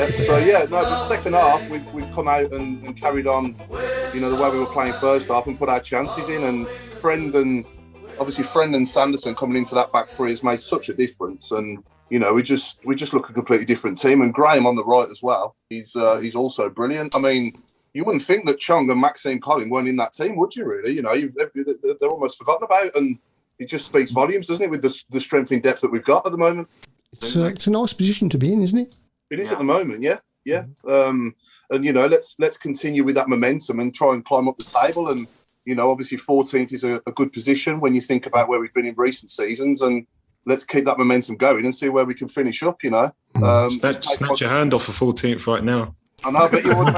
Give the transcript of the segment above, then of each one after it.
No, the second half, we've come out and carried on, the way we were playing first half and put our chances in. And Friend and Sanderson coming into that back three has made such a difference. And we just look a completely different team. And Graham on the right as well. He's also brilliant. I mean, you wouldn't think that Chong and Maxime Collin weren't in that team, would you? Really? They're almost forgotten about, and it just speaks volumes, doesn't it, with the strength in depth that we've got at the moment. It's a nice position to be in, isn't it? It is at the moment, yeah. And let's continue with that momentum and try and climb up the table. And obviously 14th is a good position when you think about where we've been in recent seasons. And let's keep that momentum going and see where we can finish up. Snatch your hand off for 14th right now. I know, I bet you would,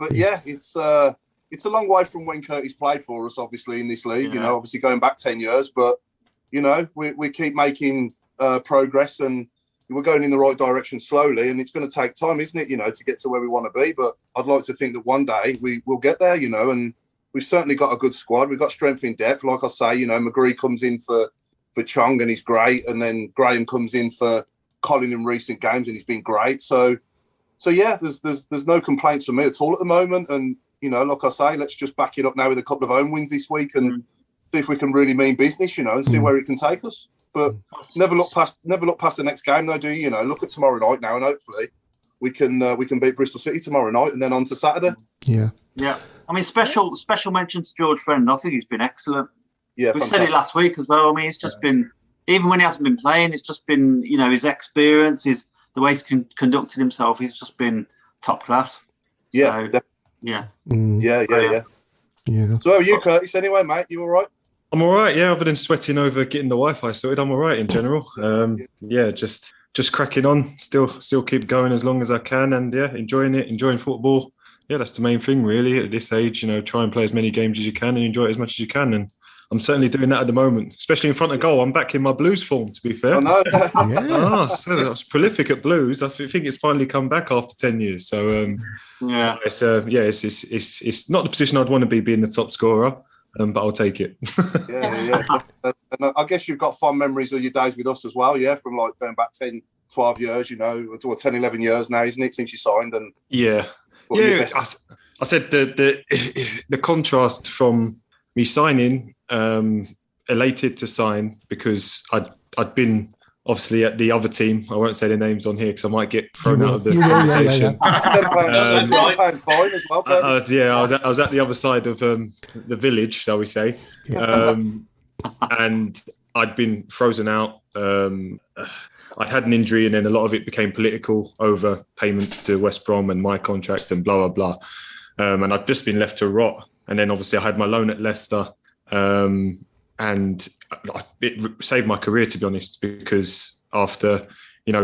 mate. Yeah. It's a long way from when Curtis played for us, obviously, in this league. Obviously going back 10 years, but we keep making progress, and we're going in the right direction slowly, and it's going to take time, isn't it, to get to where we want to be. But I'd like to think that one day we will get there, and we've certainly got a good squad. We've got strength in depth. Like I say, McGree comes in for Chong and he's great, and then Graham comes in for Colin in recent games and he's been great. So yeah, there's no complaints from me at all at the moment. And like I say, let's just back it up now with a couple of home wins this week and see if we can really mean business, and see where it can take us. But never look past the next game, though, do you? Look at tomorrow night now, and hopefully we can beat Bristol City tomorrow night, and then on to Saturday. Yeah. I mean, special mention to George Friend. I think he's been excellent. Yeah, we said it last week as well. I mean, it's just been, even when he hasn't been playing, it's just been his experience, the way he's conducted himself. He's just been top class. Yeah. So, Yeah. So how are you, Curtis, anyway, mate? You all right? I'm all right, yeah, other than sweating over getting the Wi-Fi sorted, I'm all right in general. Just cracking on, still keep going as long as I can, and enjoying football. Yeah, that's the main thing really at this age, try and play as many games as you can and enjoy it as much as you can. And I'm certainly doing that at the moment, especially in front of goal. I'm back in my Blues form, to be fair. I know. So I was prolific at Blues. I think it's finally come back after 10 years. So it's not the position I'd want to be, being the top scorer. But I'll take it. And I guess you've got fond memories of your days with us as well, yeah, from like going back 10, 12 years, or 10, 11 years now, isn't it, since you signed? And I said the contrast from me signing, elated to sign, because I'd been obviously at the other team. I won't say the names on here because I might get thrown out of the conversation. I was at the other side of the village, shall we say, and I'd been frozen out. I'd had an injury, and then a lot of it became political over payments to West Brom and my contract and blah blah blah. And I'd just been left to rot. And then obviously I had my loan at Leicester. And it saved my career, to be honest, because after,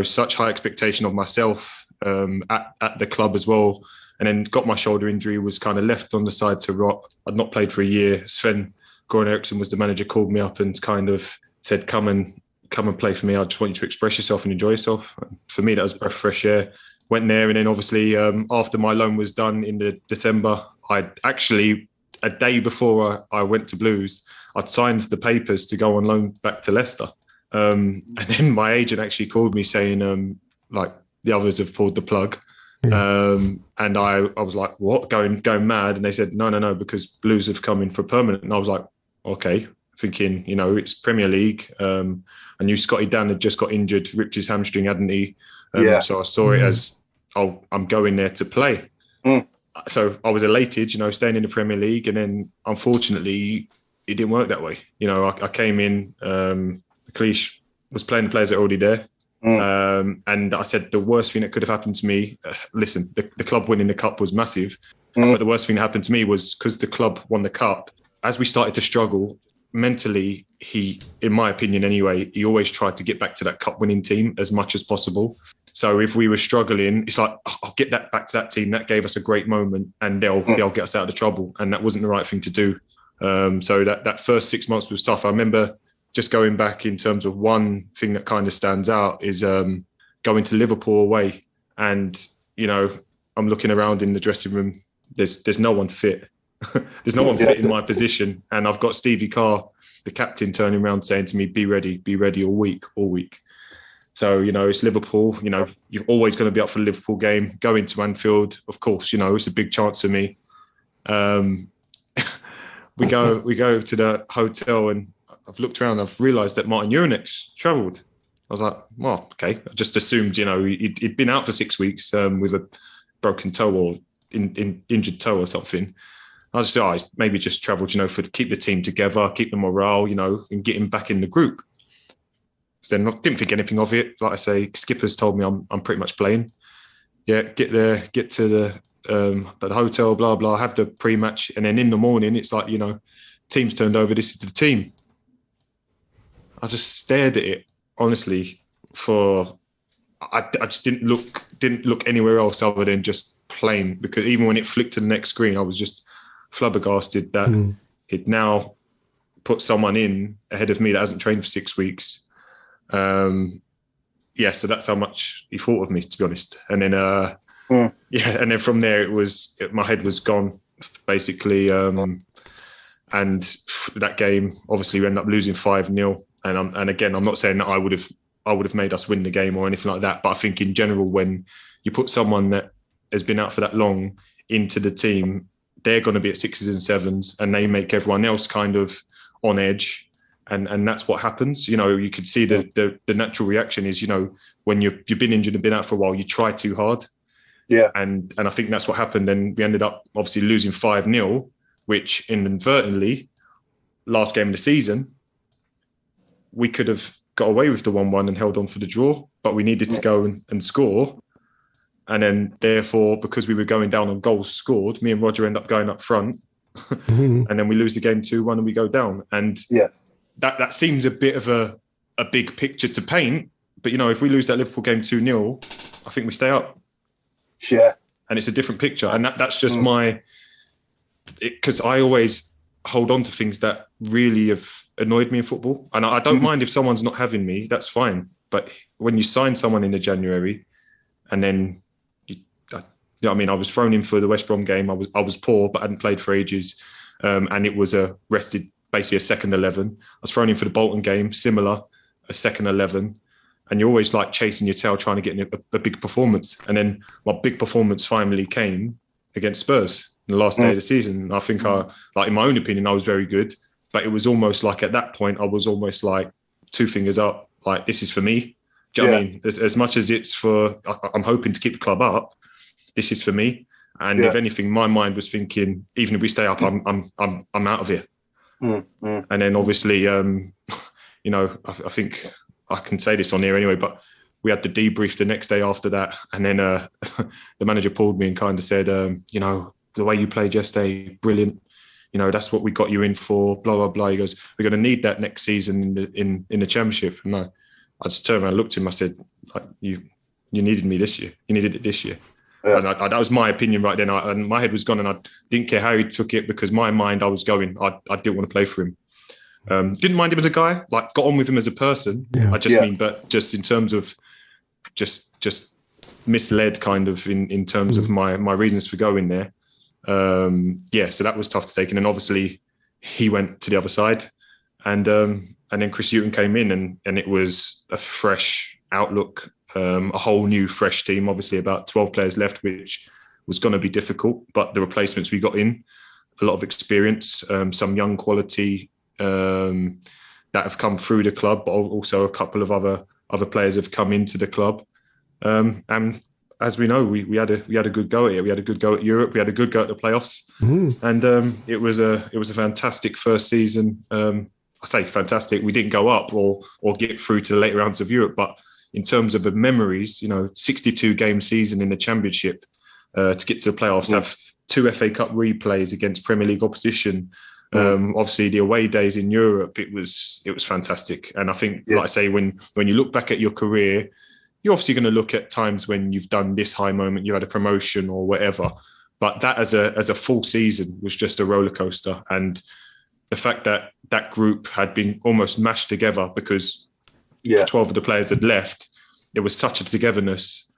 such high expectation of myself at the club as well, and then got my shoulder injury, was kind of left on the side to rot. I'd not played for a year. Sven Goran Eriksson was the manager, called me up and kind of said, come and play for me. I just want you to express yourself and enjoy yourself. For me, that was a breath of fresh air. Went there, and then obviously after my loan was done in the December, I'd actually, a day before I went to Blues, I'd signed the papers to go on loan back to Leicester. And then my agent actually called me saying, like, the others have pulled the plug. And I was like, what? Going mad? And they said, no, because Blues have come in for permanent. And I was like, okay, thinking, it's Premier League. I knew Scotty Dan had just got injured, ripped his hamstring, hadn't he? So I saw it as, I'm going there to play. So I was elated, staying in the Premier League. And then, unfortunately, it didn't work that way. I came in, Cleese was playing the players that are already there. And I said, the worst thing that could have happened to me, listen, the club winning the cup was massive. But the worst thing that happened to me was, because the club won the cup, as we started to struggle mentally, he, in my opinion anyway, he always tried to get back to that cup winning team as much as possible. So if we were struggling, it's like, I'll get that back to that team. That gave us a great moment, and they'll get us out of the trouble. And that wasn't the right thing to do. So that first 6 months was tough. I remember just going back, in terms of one thing that kind of stands out is going to Liverpool away. And, I'm looking around in the dressing room. There's no one fit. There's no one fit in my position. And I've got Stevie Carr, the captain, turning around saying to me, be ready all week. So, it's Liverpool. You're always going to be up for the Liverpool game. Going to Anfield, of course, it's a big chance for me. We go to the hotel, and I've looked around. I've realised that Martin Jurnić travelled. I was like, well, okay. I just assumed, he'd been out for 6 weeks with a broken toe or injured toe or something. I just thought, he's maybe just travelled, for keep the team together, keep the morale, and get him back in the group. So then I didn't think anything of it. Like I say, Skipper's told me I'm pretty much playing. Yeah, get there, get to the hotel, blah, blah, have the pre-match. And then in the morning, it's like, team's turned over, this is the team. I just stared at it, honestly, I just didn't look anywhere else other than just playing, because even when it flicked to the next screen, I was just flabbergasted that he'd now put someone in ahead of me that hasn't trained for 6 weeks. So that's how much he thought of me, to be honest. And then, and then from there, my head was gone, basically. And that game, obviously, we ended up losing 5-0. And again, I'm not saying that I would have made us win the game or anything like that, but I think in general, when you put someone that has been out for that long into the team, they're going to be at 6s and 7s, and they make everyone else kind of on edge. And that's what happens. You could see the natural reaction is, when you've been injured and been out for a while, you try too hard. Yeah. And I think that's what happened. And we ended up obviously losing 5-0, which inadvertently, last game of the season, we could have got away with the 1-1 and held on for the draw, but we needed to go and score. And then, therefore, because we were going down on goals scored, me and Roger end up going up front. And then we lose the game 2-1 and we go down. And that seems a bit of a big picture to paint. But, if we lose that Liverpool game 2-0, I think we stay up. Yeah. And it's a different picture. And that's just because I always hold on to things that really have annoyed me in football. And I don't mind if someone's not having me, that's fine. But when you sign someone in the January and then, I was thrown in for the West Brom game. I was poor, but hadn't played for ages. And it was basically a second 11. I was thrown in for the Bolton game, similar, a second 11. And you're always like chasing your tail, trying to get a big performance. And then my big performance finally came against Spurs in the last day of the season. I think in my own opinion, I was very good. But it was almost like at that point, I was almost like 2 fingers up, like this is for me. Do you know what I mean? As much as it's I'm hoping to keep the club up, this is for me. And if anything, my mind was thinking, even if we stay up, I'm out of here. And then obviously, I think I can say this on here anyway, but we had the debrief the next day after that. And then the manager pulled me and kind of said, the way you played yesterday, brilliant. That's what we got you in for, blah, blah, blah. He goes, we're going to need that next season in the Championship. And I just turned around and looked at him. I said, like, you needed me this year. You needed it this year. Yeah. And that was my opinion right then. And my head was gone, and I didn't care how he took it, because my mind, I was going. I didn't want to play for him. Didn't mind him as a guy. Like, got on with him as a person. Yeah. I just mean, but just in terms of just misled, kind of in terms of my reasons for going there. So that was tough to take. And then obviously he went to the other side, and then Chris Hughton came in, and it was a fresh outlook. A whole new fresh team, obviously about 12 players left, which was going to be difficult, but the replacements we got in, a lot of experience, some young quality that have come through the club, but also a couple of other players have come into the club. And as we know, we had a good go at it. We had a good go at Europe. We had a good go at the playoffs. And it was a fantastic first season. I say fantastic. We didn't go up or get through to the later rounds of Europe, but in terms of the memories, 62 game season in the Championship, to get to the playoffs, have 2 FA Cup replays against Premier League opposition. Obviously, the away days in Europe, it was fantastic. And I think, like I say, when you look back at your career, you're obviously going to look at times when you've done this high moment, you had a promotion or whatever. But that as a full season was just a roller coaster. And the fact that that group had been almost mashed together because 12 of the players had left, it was such a togetherness.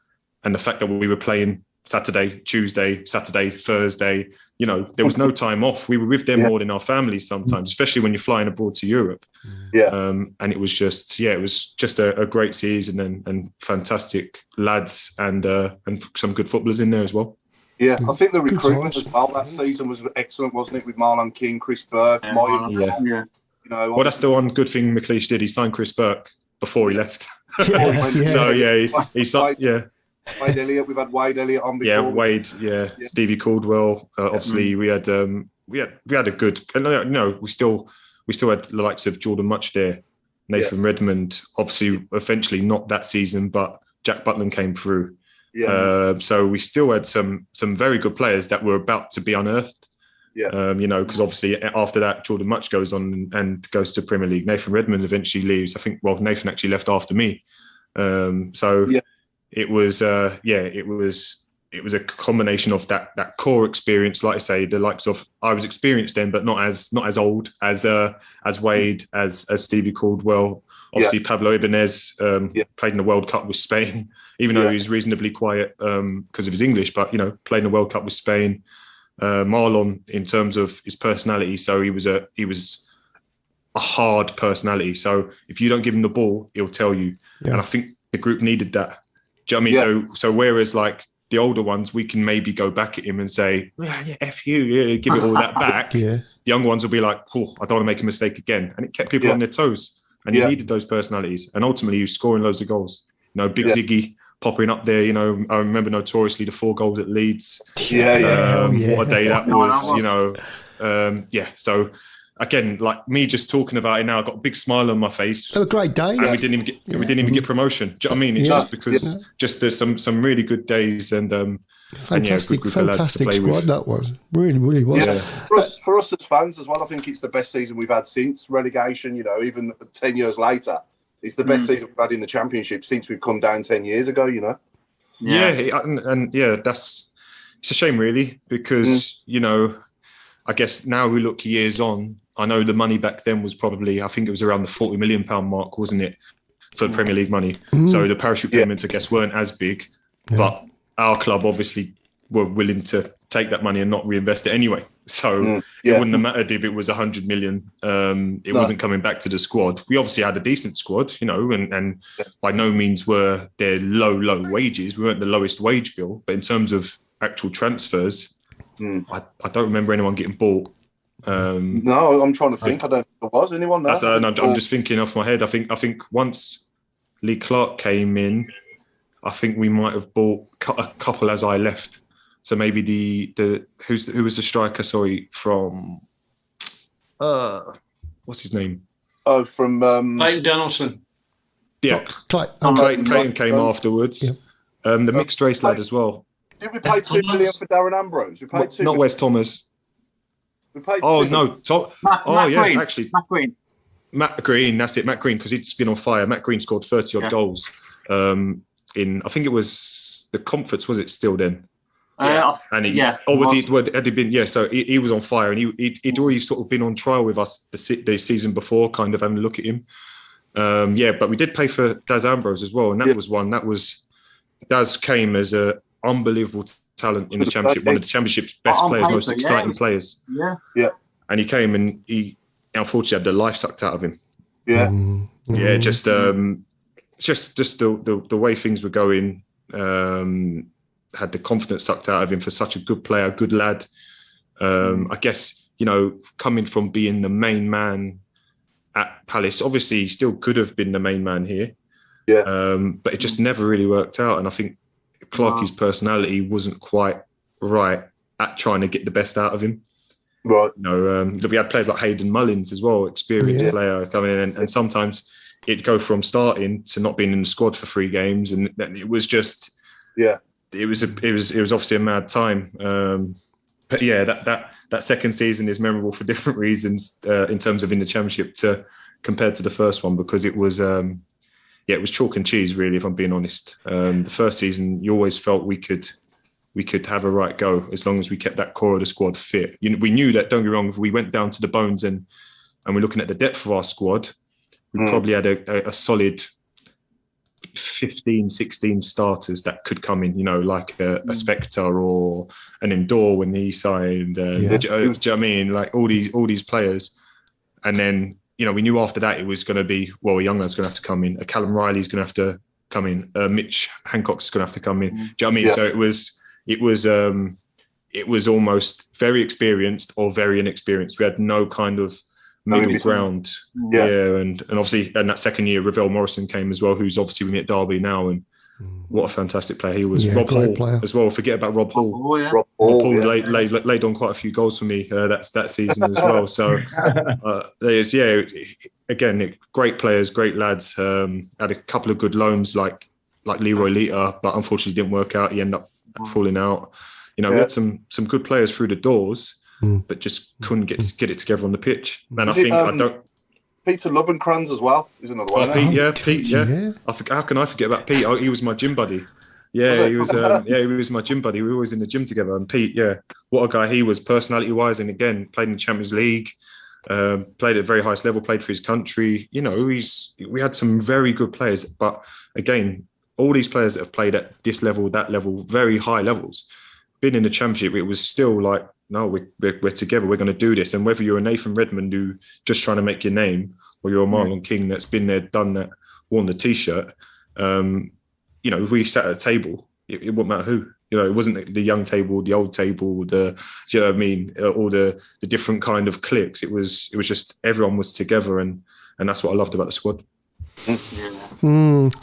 And the fact that we were playing Saturday, Tuesday, Saturday, Thursday. You know, there was no time off. We were with them more than our families sometimes, especially when you're flying abroad to Europe. Yeah. And it was just, a great season and fantastic lads and some good footballers in there as well. Yeah, I think the recruitment as well that season was excellent, wasn't it? With Marlon King, Chris Burke, You know, well, that's the one good thing McLeish did. He signed Chris Burke before he left. So he signed. Wade Elliott. We've had Wade Elliott on before. Yeah, Wade. Yeah, Stevie Caldwell. Obviously, we had a good. No, we still had the likes of Jordan Much there, Nathan Redmond. Obviously, eventually not that season, but Jack Butland came through. Yeah. So we still had some very good players that were about to be unearthed. Yeah. You know, because obviously after that, Jordan Much goes on and goes to Premier League. Nathan Redmond eventually leaves. I think, Nathan actually left after me. It was a combination of that core experience. Like I say, the likes of, I was experienced then, but not as old as Wade, as Stevie Caldwell. Obviously, Pablo Ibanez played in the World Cup with Spain, even though he was reasonably quiet because of his English. But you know, played in the World Cup with Spain. Marlon, in terms of his personality, so he was a hard personality. So if you don't give him the ball, he'll tell you. And I think the group needed that. Do you know what I mean? So whereas like the older ones, we can maybe go back at him and say, F you, give it all that back. The younger ones will be like, I don't want to make a mistake again. And it kept people on their toes. And you needed those personalities. And ultimately, you scoring loads of goals. You know, Big Ziggy popping up there. You know, I remember notoriously the 4 goals at Leeds. What a day that was, you know. So, again, like me just talking about it now, I've got a big smile on my face. Oh, a great day. And we didn't even get promotion. Do you know what I mean? It's just because just there's some really good days and fantastic, good fantastic squad with. that was. Really was. Yeah. For us as fans as well, I think it's the best season we've had since relegation, you know, even 10 years later. It's the best season we've had in the Championship since we've come down 10 years ago, you know. It's a shame really because, you know, I guess now we look years on, I know the money back then was probably, I think it was around the £40 million mark, wasn't it, for the Premier League money? So the parachute payments, I guess, weren't as big, but our club obviously were willing to take that money and not reinvest it anyway. So it wouldn't have mattered if it was 100 million. It wasn't coming back to the squad. We obviously had a decent squad, you know, and by no means were there low wages. We weren't the lowest wage bill, but in terms of actual transfers, I don't remember anyone getting bought. No, I'm trying to think. I don't think there was anyone there. I'm just thinking off my head. I think once Lee Clark came in, I think we might have bought a couple as I left. So maybe who was the striker? Sorry, from what's his name? Oh, from Clayton Donaldson. Yeah, Clayton came afterwards. The mixed race lad as well. Did we pay 2 million for Darren Ambrose? We paid 2 not million. Wes Thomas. We paid Matt Green. Matt Green, that's it, Matt Green, because he'd been on fire. Matt Green scored 30 odd goals. I think it was the conference, was it still then? Had he been? Yeah, so he was on fire, and he'd already sort of been on trial with us the season before, kind of having a look at him. But we did pay for Daz Ambrose as well, and that was one. That was Daz came as a unbelievable talent in the Championship, one of the Championship's best players, most exciting players. Yeah. And he came and he unfortunately had the life sucked out of him. Yeah. Just the way things were going, had the confidence sucked out of him for such a good player, good lad. I guess, you know, coming from being the main man at Palace, obviously he still could have been the main man here. But it just never really worked out. And I think Clarkie's personality wasn't quite right at trying to get the best out of him. Right. You know, we had players like Hayden Mullins as well, experienced player coming in, and sometimes it'd go from starting to not being in the squad for 3 games, and it was just it was obviously a mad time. But yeah, that second season is memorable for different reasons in terms of in the Championship compared to the first one, because it was it was chalk and cheese really, if I'm being honest. The first season you always felt we could have a right go as long as we kept that core of the squad fit. We knew that, don't get me wrong, if we went down to the bones and we're looking at the depth of our squad, we probably had a solid 15, 16 starters that could come in, like a Spectre or an Endor when he signed. Do you know what I mean? Like all these players. And then, we knew after that it was going to be, a young lad's going to have to come in. A Callum Riley's going to have to come in. Mitch Hancock's going to have to come in. Do you know what I mean? Yeah. So it was almost very experienced or very inexperienced. We had no kind of middle ground. Yeah. And obviously in that second year, Ravel Morrison came as well, who's obviously with me at Derby now, and what a fantastic player he was. Rob Hall player as well. Forget about Rob Hall. Rob Hall laid on quite a few goals for me that season as well. So again, great players, great lads. Had a couple of good loans like Leroy Lita, but unfortunately didn't work out. He ended up falling out. We had some good players through the doors, but just couldn't get it together on the pitch. And Peter Lovenkrands as well is another one. Pete. How can I forget about Pete? He was my gym buddy. Yeah, he was. He was my gym buddy. We were always in the gym together. And Pete, what a guy he was, personality-wise, and again played in the Champions League, played at the very highest level, played for his country. We had some very good players, but again, all these players that have played at this level, that level, very high levels, been in the Championship, it was still like, no, we're together, we're going to do this. And whether you're a Nathan Redmond who just trying to make your name, or you're a Marlon King that's been there, done that, worn the T-shirt, if we sat at a table, it wouldn't matter who. It wasn't the young table, the old table, do you know what I mean? All the different kind of cliques. It was just everyone was together, and that's what I loved about the squad.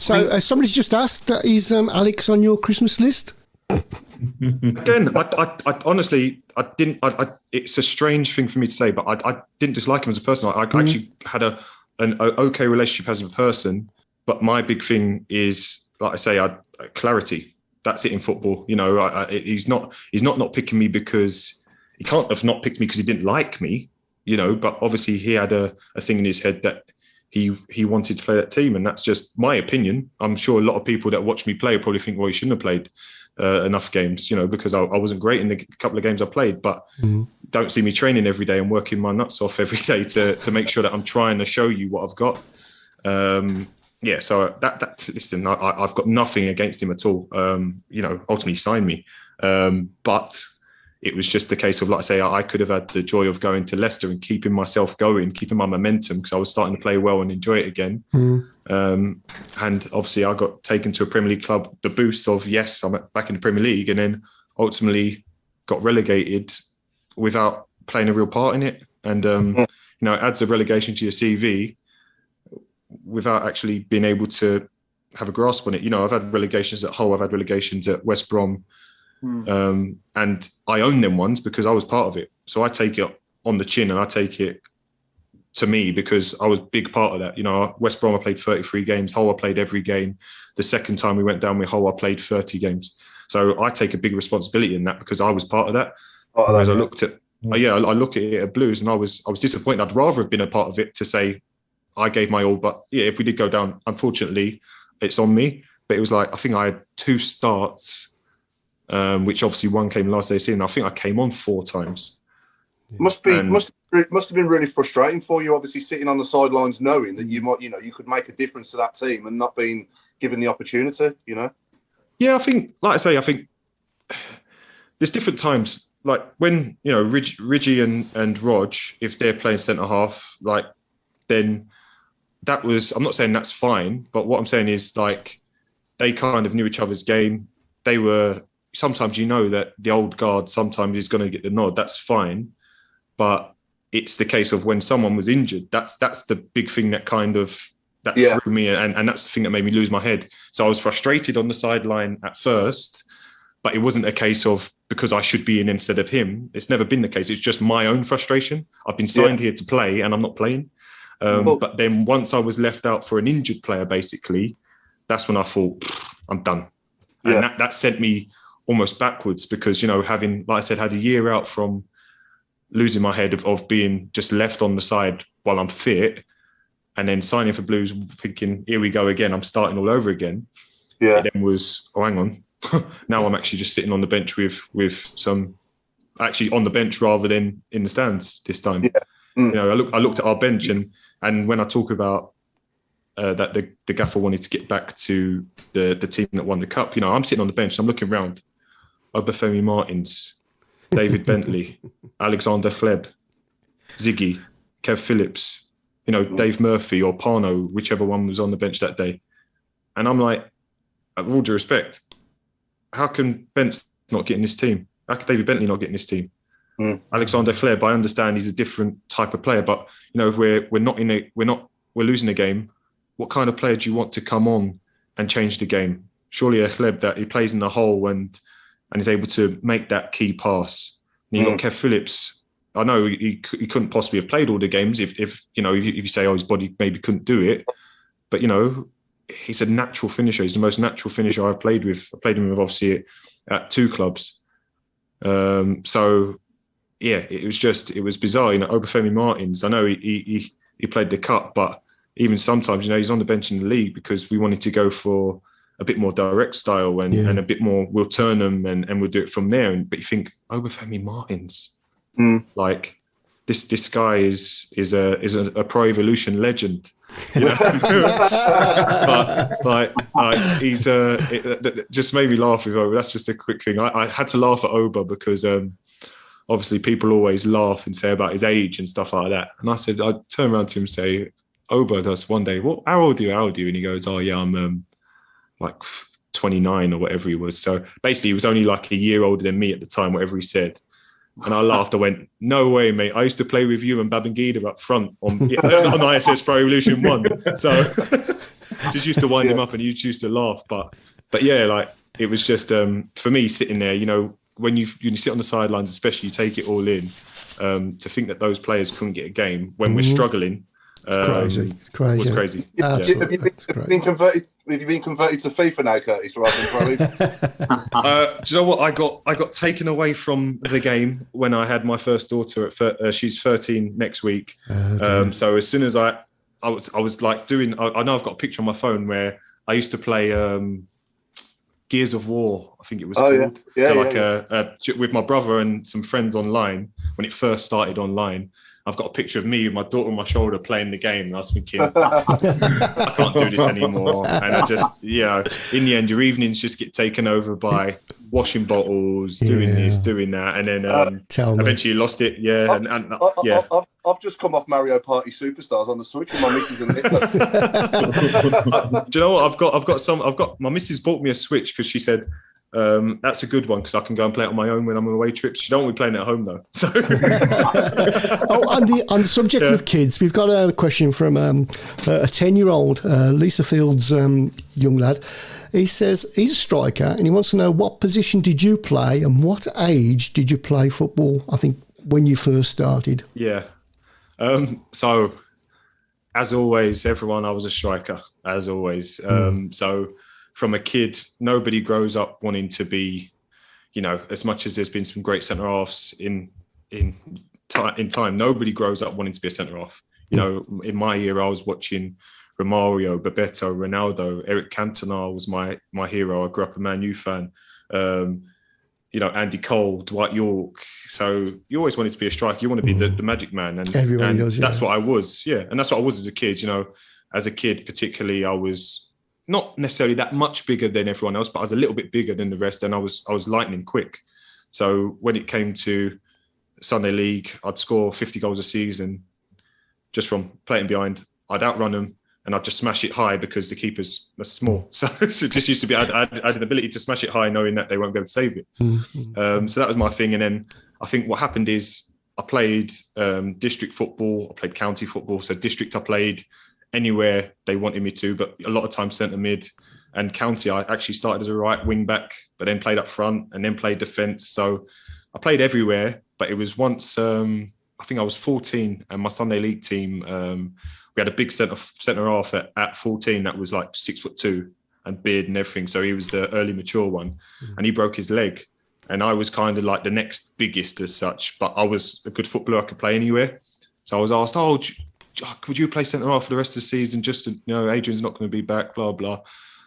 So somebody's just asked that is Alex on your Christmas list? Again, I honestly, I didn't. It's a strange thing for me to say, but I didn't dislike him as a person. I actually had an okay relationship as a person. But my big thing is, like I say, clarity. That's it in football. He's not picking me because he can't have not picked me because he didn't like me. But obviously he had a thing in his head that he wanted to play that team, and that's just my opinion. I'm sure a lot of people that watch me play probably think, well, he shouldn't have played enough games, because I wasn't great in the couple of games I played, but don't see me training every day and working my nuts off every day to make sure that I'm trying to show you what I've got. So that listen, I've got nothing against him at all. Ultimately he signed me, but it was just a case of, like I say, I could have had the joy of going to Leicester and keeping myself going, keeping my momentum, because I was starting to play well and enjoy it again. And obviously I got taken to a Premier League club, the boost of, yes, I'm back in the Premier League, and then ultimately got relegated without playing a real part in it. And, it adds a relegation to your CV without actually being able to have a grasp on it. I've had relegations at Hull, I've had relegations at West Brom, and I own them ones because I was part of it. So I take it on the chin, and I take it to me because I was a big part of that. West Brom, I played 33 games. Hull, I played every game. The second time we went down with Hull, I played 30 games. So I take a big responsibility in that because I was part of that. Whereas I looked at, I look at it at Blues, and I was disappointed. I'd rather have been a part of it to say I gave my all, but if we did go down, unfortunately, it's on me. But it was like, I think I had 2 starts, which obviously one came last day of the season. I think I came on 4 times. Must have been really frustrating for you, obviously sitting on the sidelines knowing that you might, you could make a difference to that team and not being given the opportunity, Yeah, I think, like I say, there's different times. Like when, Ridgie and Rog, if they're playing centre half, like then that was, I'm not saying that's fine, but what I'm saying is like they kind of knew each other's game. They were, sometimes that the old guard sometimes is going to get the nod. That's fine. But it's the case of when someone was injured, that's the big thing that kind of, threw me, and that's the thing that made me lose my head. So I was frustrated on the sideline at first, but it wasn't a case of because I should be in instead of him. It's never been the case. It's just my own frustration. I've been signed here to play and I'm not playing. But then once I was left out for an injured player, basically, that's when I thought, I'm done. And that sent me almost backwards because, having, like I said, had a year out from losing my head of being just left on the side while I'm fit, and then signing for Blues, thinking, here we go again, I'm starting all over again. It then was, hang on. Now I'm actually just sitting on the bench with some, actually on the bench rather than in the stands this time. I looked at our bench and when I talk about that the gaffer wanted to get back to the team that won the cup. You know, I'm sitting on the bench, I'm looking around. Obafemi Martins, David Bentley, Alexander Hleb, Ziggy, Kev Phillips, you know, Dave Murphy or Parno, whichever one was on the bench that day. And I'm like, with all due respect, how can Bent's not getting this team? How can David Bentley not getting this team? Alexander Hleb, I understand he's a different type of player, but you know, if we're losing a game, what kind of player do you want to come on and change the game? Surely a Hleb that he plays in the hole and is able to make that key pass. And you got Kev Phillips. I know he couldn't possibly have played all the games if you say, oh, his body maybe couldn't do it, but you know, he's a natural finisher. He's the most natural finisher I've played with. I played him with obviously at 2 clubs. So yeah, it was bizarre. You know, Obafemi Martins, I know he played the cup, but even sometimes, you know, he's on the bench in the league because we wanted to go for a bit more direct style and a bit more, we'll turn them and we'll do it from there. But you think, Obafemi Martins, like this guy is a Pro Evolution legend. You know? but like he's it just made me laugh with Oba. That's just a quick thing. I had to laugh at Oba because obviously people always laugh and say about his age and stuff like that. And I turned around to him and say, Oba does one day, how old are you? And he goes, oh yeah, I'm like 29 or whatever he was. So basically he was only like a year older than me at the time, whatever he said. And I laughed. I went, no way, mate. I used to play with you and Babangida up front on ISS Pro Evolution 1. So just used to wind him up and you used to laugh. But yeah, like it was just, for me sitting there, you know, when you sit on the sidelines, especially you take it all in, to think that those players couldn't get a game when we're struggling. Crazy. It was crazy. Have you been converted to FIFA now, Curtis, rather than Pro? Do you know what? I got taken away from the game when I had my first daughter. She's 13 next week. So as soon as I was like doing, I know I've got a picture on my phone where I used to play Gears of War, I think it was called. With my brother and some friends online when it first started online. I've got a picture of me with my daughter on my shoulder playing the game. And I was thinking, I can't do this anymore. And I just, in the end, your evenings just get taken over by washing bottles, doing this, doing that. And then eventually you lost it. Yeah. I've just come off Mario Party Superstars on the Switch with my missus and Hitler. Do you know what? My missus bought me a Switch because she said, that's a good one because I can go and play it on my own when I'm on away trips. She don't want me playing at home though. So, on the subject of kids, we've got a question from a 10-year-old, Lisa Fields' young lad. He says he's a striker and he wants to know what position did you play and what age did you play football? I think when you first started. Yeah. So, as always, everyone, I was a striker. As always. So. From a kid, nobody grows up wanting to be, you know, as much as there's been some great centre-halves in time, nobody grows up wanting to be a centre-half. You know, in my year, I was watching Romario, Bebeto, Ronaldo, Eric Cantona was my hero. I grew up a Man U fan. You know, Andy Cole, Dwight York. So you always wanted to be a striker. You want to be the magic man. And everyone does, that's what I was. Yeah, and that's what I was as a kid. You know, as a kid particularly, I was not necessarily that much bigger than everyone else, but I was a little bit bigger than the rest, and I was lightning quick. So when it came to Sunday League, I'd score 50 goals a season just from playing behind. I'd outrun them, and I'd just smash it high because the keepers are small. So it just used to be, I had an ability to smash it high knowing that they won't be able to save it. So that was my thing. And then I think what happened is I played district football, I played county football. So district I played anywhere they wanted me to, but a lot of times centre mid. And county, I actually started as a right wing back, but then played up front and then played defence. So I played everywhere, but it was once, I think I was 14 and my Sunday League team, we had a big centre half at 14 that was like 6'2" and beard and everything. So he was the early mature one and he broke his leg. And I was kind of like the next biggest as such, but I was a good footballer. I could play anywhere. So I was asked, could you play centre half for the rest of the season? Just to, you know, Adrian's not going to be back, blah, blah.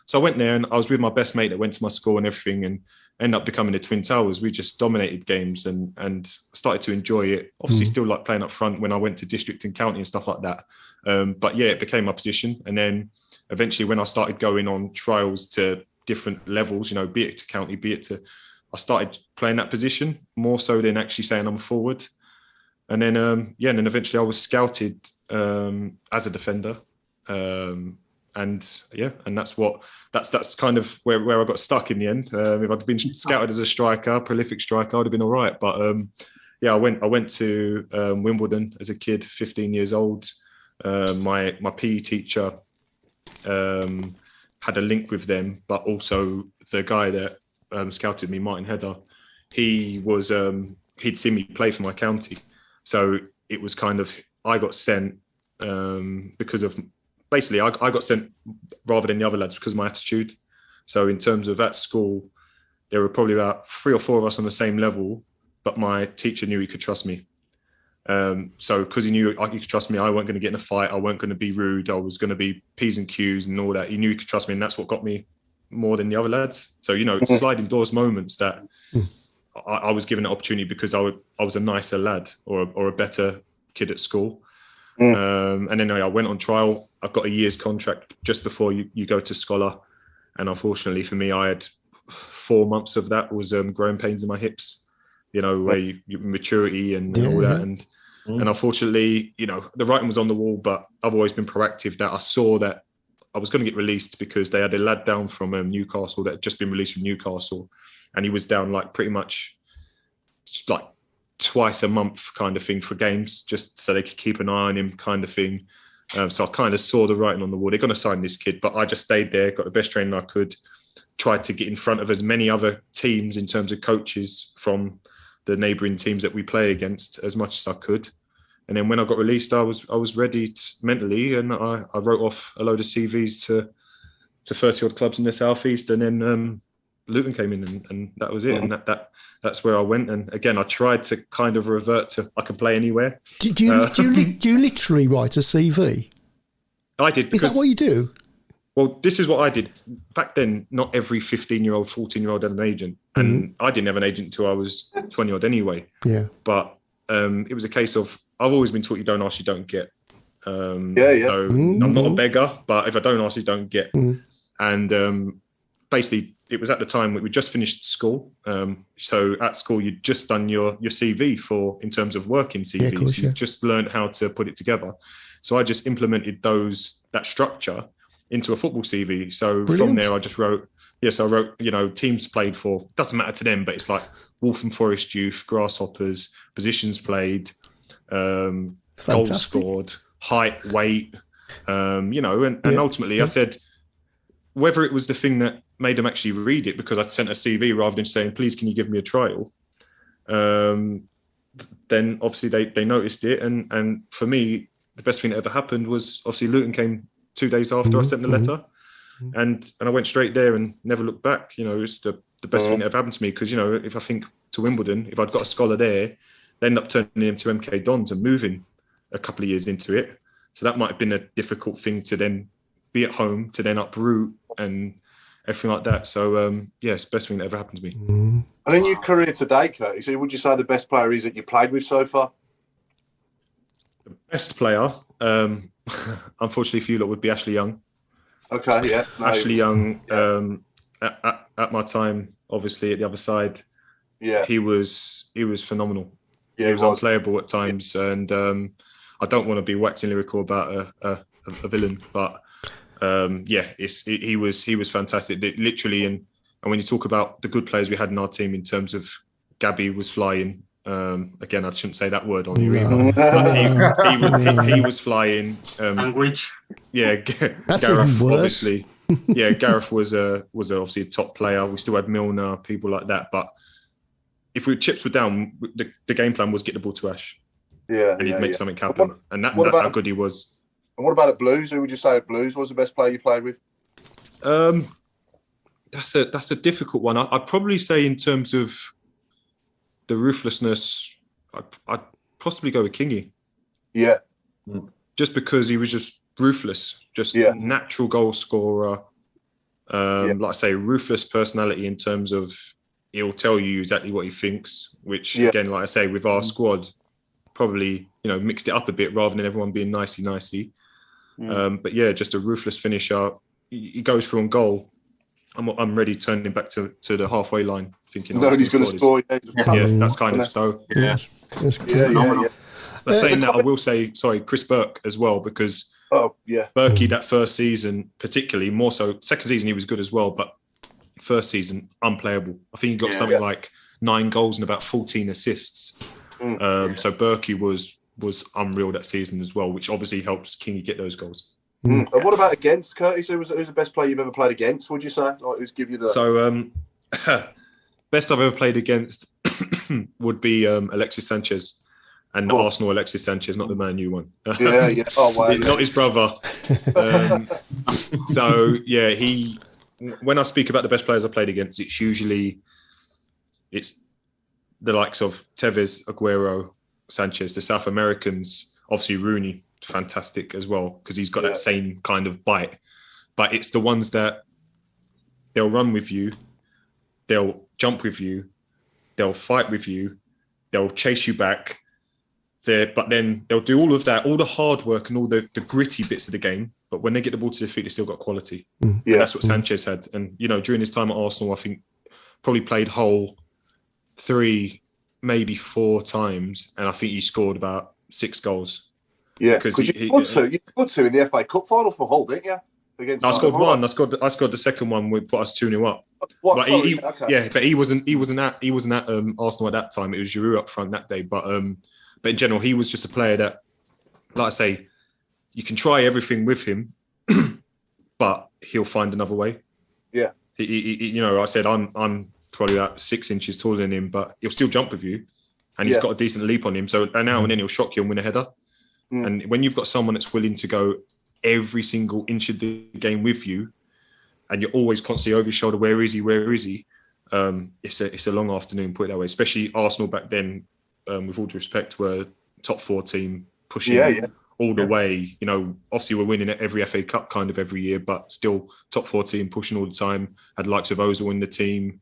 So I went there and I was with my best mate that went to my school and everything. And ended up becoming the Twin Towers. We just dominated games and started to enjoy it. Obviously, still like playing up front when I went to district and county and stuff like that. But yeah, it became my position. And then eventually when I started going on trials to different levels, you know, be it to county, I started playing that position more so than actually saying I'm a forward. And then, and then eventually I was scouted as a defender. And that's kind of where I got stuck in the end. If I'd been scouted as a striker, prolific striker, I'd have been all right. But I went to Wimbledon as a kid, 15 years old. My PE teacher had a link with them, but also the guy that scouted me, Martin Hedder, he'd seen me play for my county. So it was kind of, I got sent because of, basically I got sent rather than the other lads because of my attitude. So in terms of at school, there were probably about 3 or 4 of us on the same level, but my teacher knew he could trust me. So because he knew he could trust me, I wasn't going to get in a fight. I wasn't going to be rude. I was going to be P's and Q's and all that. He knew he could trust me, and that's what got me more than the other lads. So, you know, sliding doors moments that I was given an opportunity because I was a nicer lad or a better kid at school. And then I went on trial. I got a year's contract just before you go to scholar. And unfortunately for me, I had 4 months of that was growing pains in my hips, you know, where you maturity and all that. And unfortunately, you know, the writing was on the wall, but I've always been proactive that I saw that I was going to get released because they had a lad down from Newcastle that had just been released from Newcastle. And he was down like pretty much like twice a month kind of thing for games, just so they could keep an eye on him kind of thing. So I kind of saw the writing on the wall. They're going to sign this kid, but I just stayed there, got the best training I could, tried to get in front of as many other teams in terms of coaches from the neighbouring teams that we play against as much as I could. And then when I got released, I was ready mentally, and I wrote off a load of CVs to 30 odd clubs in the southeast, and then Luton came in, and that was it. And that's where I went. And again, I tried to kind of revert to I can play anywhere. Do you literally write a CV? I did. Because, is that what you do? Well, this is what I did. Back then, not every 15-year-old, 14-year-old had an agent. And I didn't have an agent until I was 20-odd anyway. Yeah. But it was a case of, I've always been taught you don't ask, you don't get. So I'm not a beggar, but if I don't ask, you don't get. And basically, it was at the time we just finished school. So at school, you'd just done your CV in terms of working CVs. Yeah, course, you'd just learned how to put it together. So I just implemented that structure into a football CV. So Brilliant. From there, I just wrote, I wrote, you know, teams played for, doesn't matter to them, but it's like Waltham Forest Youth, Grasshoppers, positions played, goals scored, height, weight, you know, and ultimately I said, whether it was the thing that made them actually read it because I'd sent a CV rather than saying, please, can you give me a trial? Then obviously they noticed it. And for me, the best thing that ever happened was obviously Luton came 2 days after I sent the letter and I went straight there and never looked back. You know, it's the best thing that ever happened to me because, you know, if I think to Wimbledon, if I'd got a scholar there, they end up turning him to MK Dons and moving a couple of years into it. So that might have been a difficult thing to then be at home, to then uproot and everything like that. So, it's the best thing that ever happened to me. And in your career today, Curtis, would you say the best player is that you played with so far? The best player, unfortunately for you lot, would be Ashley Young. Okay, yeah. No, Ashley Young, at my time, obviously at the other side, he was phenomenal. Yeah, he was unplayable at times, and I don't want to be waxing lyrical about a villain, but he was fantastic. Literally, and when you talk about the good players we had in our team in terms of Gabby was flying. Again, I shouldn't say that word on here either. But he was flying. Language. Yeah, That's Gareth even worse. Obviously. Yeah, Gareth was obviously a top player. We still had Milner, people like that. But if chips were down, the game plan was get the ball to Ash. Yeah, and he'd make something happen. And that's how good he was. And what about at Blues? Who would you say at Blues was the best player you played with? That's a difficult one. I'd probably say in terms of the ruthlessness, I'd possibly go with Kingy. Yeah. Just because he was just ruthless, just natural goal scorer. Like I say, ruthless personality in terms of he'll tell you exactly what he thinks, which again, like I say, with our squad, probably, mixed it up a bit rather than everyone being nicey. But yeah, just a ruthless finisher. He goes through on goal. I'm ready turning back to the halfway line, thinking nobody's going to score. Yeah, that's kind of so. Yeah. But saying that, I will say, sorry, Chris Burke as well, because Berkey that first season, particularly more so, second season he was good as well, but first season unplayable. I think he got something like 9 goals and about 14 assists. So Berkey was unreal that season as well, which obviously helps Kingy get those goals. And what about against, Curtis? Who's the best player you've ever played against, would you say? Like, who's give you the... So, best I've ever played against would be Alexis Sanchez. And the Arsenal Alexis Sanchez, not the Man U one. Yeah. Oh, wow. Not his brother. So, yeah, when I speak about the best players I played against, it's the likes of Tevez, Aguero, Sanchez, the South Americans, obviously Rooney, fantastic as well, because he's got that same kind of bite. But it's the ones that they'll run with you, they'll jump with you, they'll fight with you, they'll chase you back. But then they'll do all of that, all the hard work and all the gritty bits of the game. But when they get the ball to their feet, they still got quality. And that's what Sanchez had. And, during his time at Arsenal, I think probably played whole 3, maybe 4 times. And I think he scored about 6 goals. Yeah, because you scored 2 in the FA Cup final for Hull, didn't you? I scored 1. I scored the second one. We put us 2-0 up. But he wasn't at Arsenal at that time. It was Giroud up front that day. But in general, he was just a player that, like I say, you can try everything with him, but he'll find another way. Yeah. I said I'm probably about 6 inches taller than him, but he'll still jump with you, and he's got a decent leap on him. So now and then he'll shock you and win a header. And when you've got someone that's willing to go every single inch of the game with you, and you're always constantly over your shoulder, where is he? It's a long afternoon, put it that way. Especially Arsenal back then, with all due respect, were top 4 team pushing all the way. Obviously we're winning every FA Cup kind of every year, but still top 4 team pushing all the time. Had likes of Ozil in the team,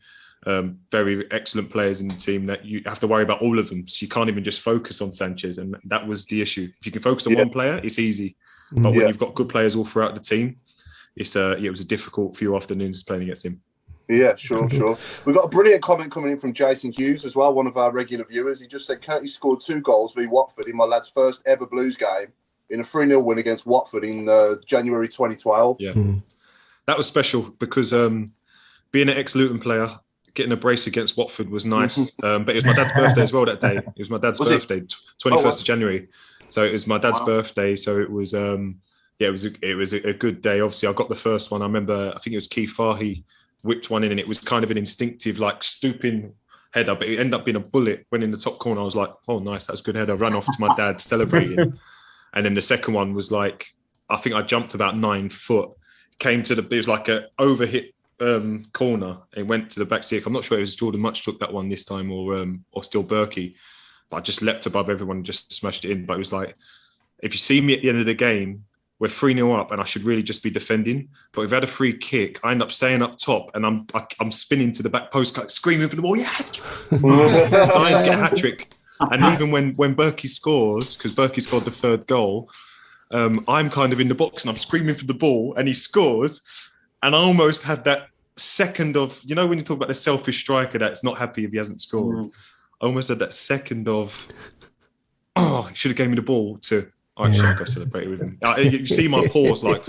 very excellent players in the team that you have to worry about all of them. So you can't even just focus on Sanchez, and that was the issue. If you can focus on one player, it's easy. But when you've got good players all throughout the team, it was a difficult few afternoons playing against him. Yeah, sure. We've got a brilliant comment coming in from Jason Hughes as well, one of our regular viewers. He just said, Curtis scored 2 goals v Watford in my lad's first ever Blues game in a 3-0 win against Watford in January 2012. Yeah. That was special because being an ex-Luton player, getting a brace against Watford was nice. But it was my dad's birthday as well that day. It was my dad's birthday, 21st of January. So it was my dad's birthday. So it was, it was a good day. Obviously, I got the first one. I remember, I think it was Keith Fahy whipped one in, and it was kind of an instinctive, like, stooping header, but it ended up being a bullet. Went in the top corner. I was like, oh, nice, that's a good header. Ran off to my dad celebrating. And then the second one was like, I think I jumped about 9 foot, came to it was like a overhit corner and went to the back seat. I'm not sure it was Jordan Much took that one this time or still Berkey, but I just leapt above everyone and just smashed it in. But it was like, if you see me at the end of the game, we're 3-0 up and I should really just be defending. But we've had a free kick. I end up staying up top and I'm spinning to the back post, screaming for the ball. Yeah, trying to get a hat trick. And even when Berkey scores, because Berkey scored the 3rd goal, I'm kind of in the box and I'm screaming for the ball and he scores. And I almost had that second of, when you talk about the selfish striker that's not happy if he hasn't scored, I almost had that second of, he should have gave me the ball to, I should go celebrate with him. You see my pause, like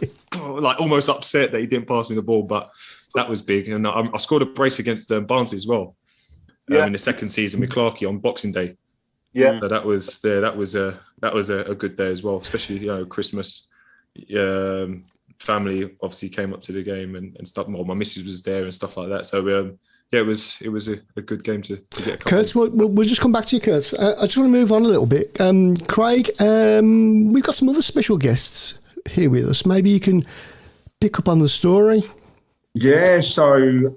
almost upset that he didn't pass me the ball, but that was big. And I scored a brace against Barnsley as well in the second season with Clarkey on Boxing Day. Yeah, so that was a good day as well, especially Christmas. Family obviously came up to the game and stuff. Well, my missus was there and stuff like that. So it was a good game to get a couple. Kurtz, we'll just come back to you, Kurtz. I just want to move on a little bit. Craig, we've got some other special guests here with us. Maybe you can pick up on the story. Yeah, so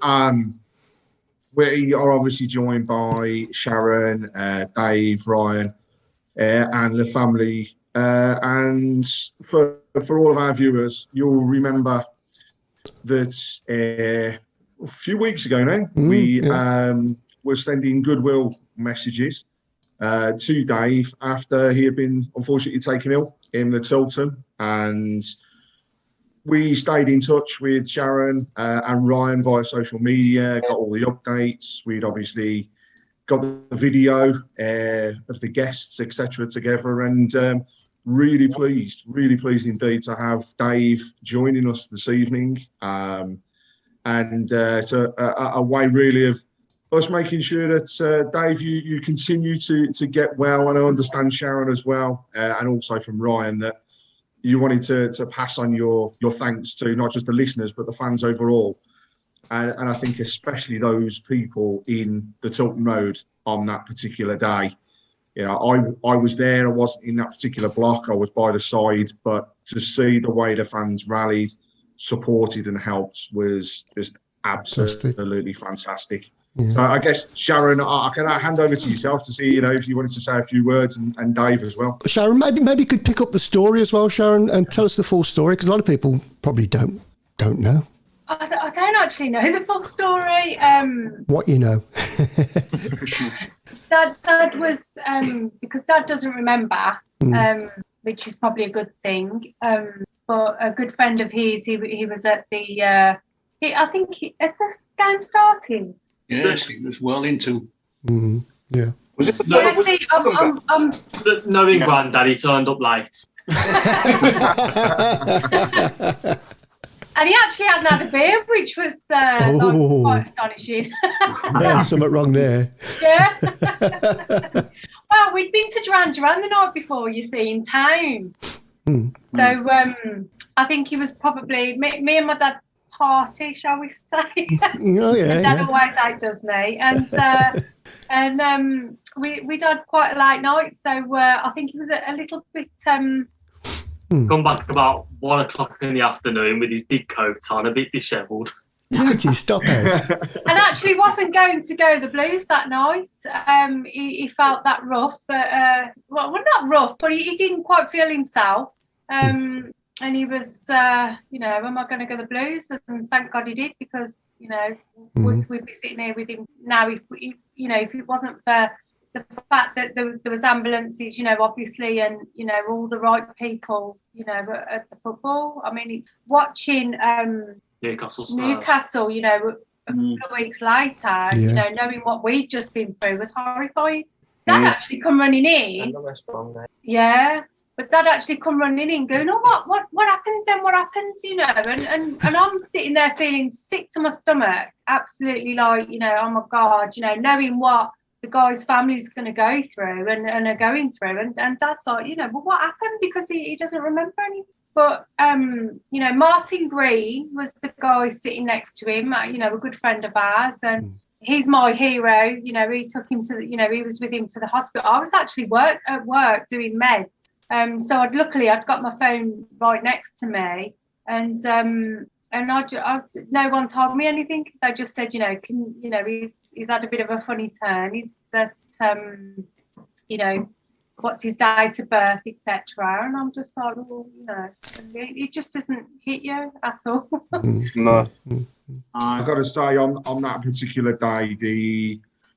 we are obviously joined by Sharon, Dave, Ryan, and the family. And for all of our viewers, you'll remember that a few weeks ago now, we were sending goodwill messages to Dave after he had been unfortunately taken ill in the Tilton, and we stayed in touch with Sharon and Ryan via social media, got all the updates. We'd obviously got the video of the guests, etc., together, and really pleased indeed to have Dave joining us this evening. And it's a way really of us making sure that, Dave, you continue to get well. And I understand Sharon as well, and also from Ryan, that you wanted to pass on your thanks to not just the listeners, but the fans overall. And I think especially those people in the Tilton Road on that particular day. You know, I was there. I wasn't in that particular block. I was by the side. But to see the way the fans rallied, supported and helped was just absolutely fantastic. Yeah. So I guess, Sharon, I can hand over to yourself to see, if you wanted to say a few words, and Dave as well. Sharon, maybe you could pick up the story as well, Sharon, and tell us the full story, because a lot of people probably don't know. I don't actually know the full story. What you know? Dad was, because Dad doesn't remember, which is probably a good thing. But a good friend of his, he was at the, at the game starting. Yes, he was well into. Mm-hmm. Yeah. Was it? Knowing Granddad, he turned up late. And he actually hadn't had a beer, which was quite astonishing. There's something wrong there. Yeah. Well, we'd been to Duran Duran the night before, you see, in town. So I think he was probably me and my dad party, shall we say? Oh yeah. Dad always outdoes me, and we'd had quite a late night, so I think he was a little bit. Come back about 1 o'clock in the afternoon with his big coat on, a bit dishevelled. Dirty, stop it. And actually wasn't going to go the Blues that night. He felt that rough, but well, not rough, but he didn't quite feel himself. And he was, am I going to go the Blues? And thank God he did, because, we'd be sitting here with him now if it wasn't for the fact that there was ambulances, obviously, and, all the right people, at the football. I mean, it's watching Newcastle, a couple of weeks later, knowing what we'd just been through was horrifying. Dad actually come running in. Yeah. But Dad actually come running in going, oh, what happens then? What happens, And I'm sitting there feeling sick to my stomach, absolutely like, oh, my God, knowing what the guy's family's going to go through and are going through. And Dad's like, well, what happened? Because he doesn't remember anything. But, Martin Green was the guy sitting next to him, a good friend of ours. And he's my hero. He took him to, he was with him to the hospital. I was actually at work doing meds. So luckily I'd got my phone right next to me, and no one told me anything. They just said, he's had a bit of a funny turn. He's at, what's his date of birth, etc. And I'm just like, it just doesn't hit you at all. No. I've got to say, on that particular day,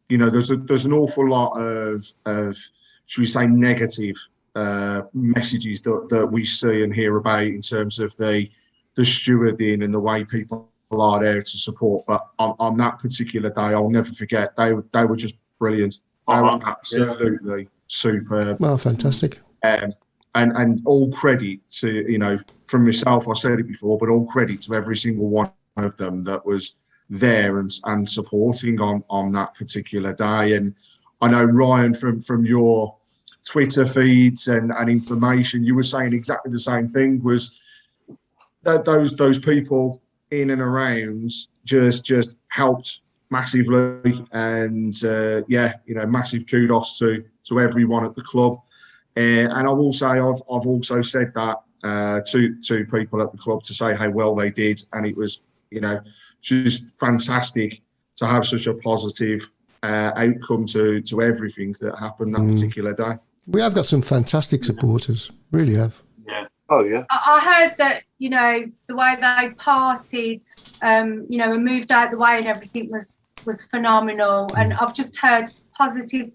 there's an awful lot of should we say, negative messages that we see and hear about in terms of the stewarding and the way people are there to support. But on that particular day, I'll never forget, they were just brilliant. They were absolutely superb. Well, fantastic. And all credit to, from myself, I said it before, but all credit to every single one of them that was there and supporting on that particular day. And I know, Ryan, from your Twitter feeds and information, you were saying exactly the same thing, was that those people in and around just helped massively. And massive kudos to everyone at the club. And I will say I've also said that to people at the club to say how well they did, and it was just fantastic to have such a positive outcome to everything that happened that particular day. We have got some fantastic supporters, really have. Yeah. Oh yeah. I heard that, you know, the way they parted, you know, and moved out the way and everything was phenomenal. And I've just heard positive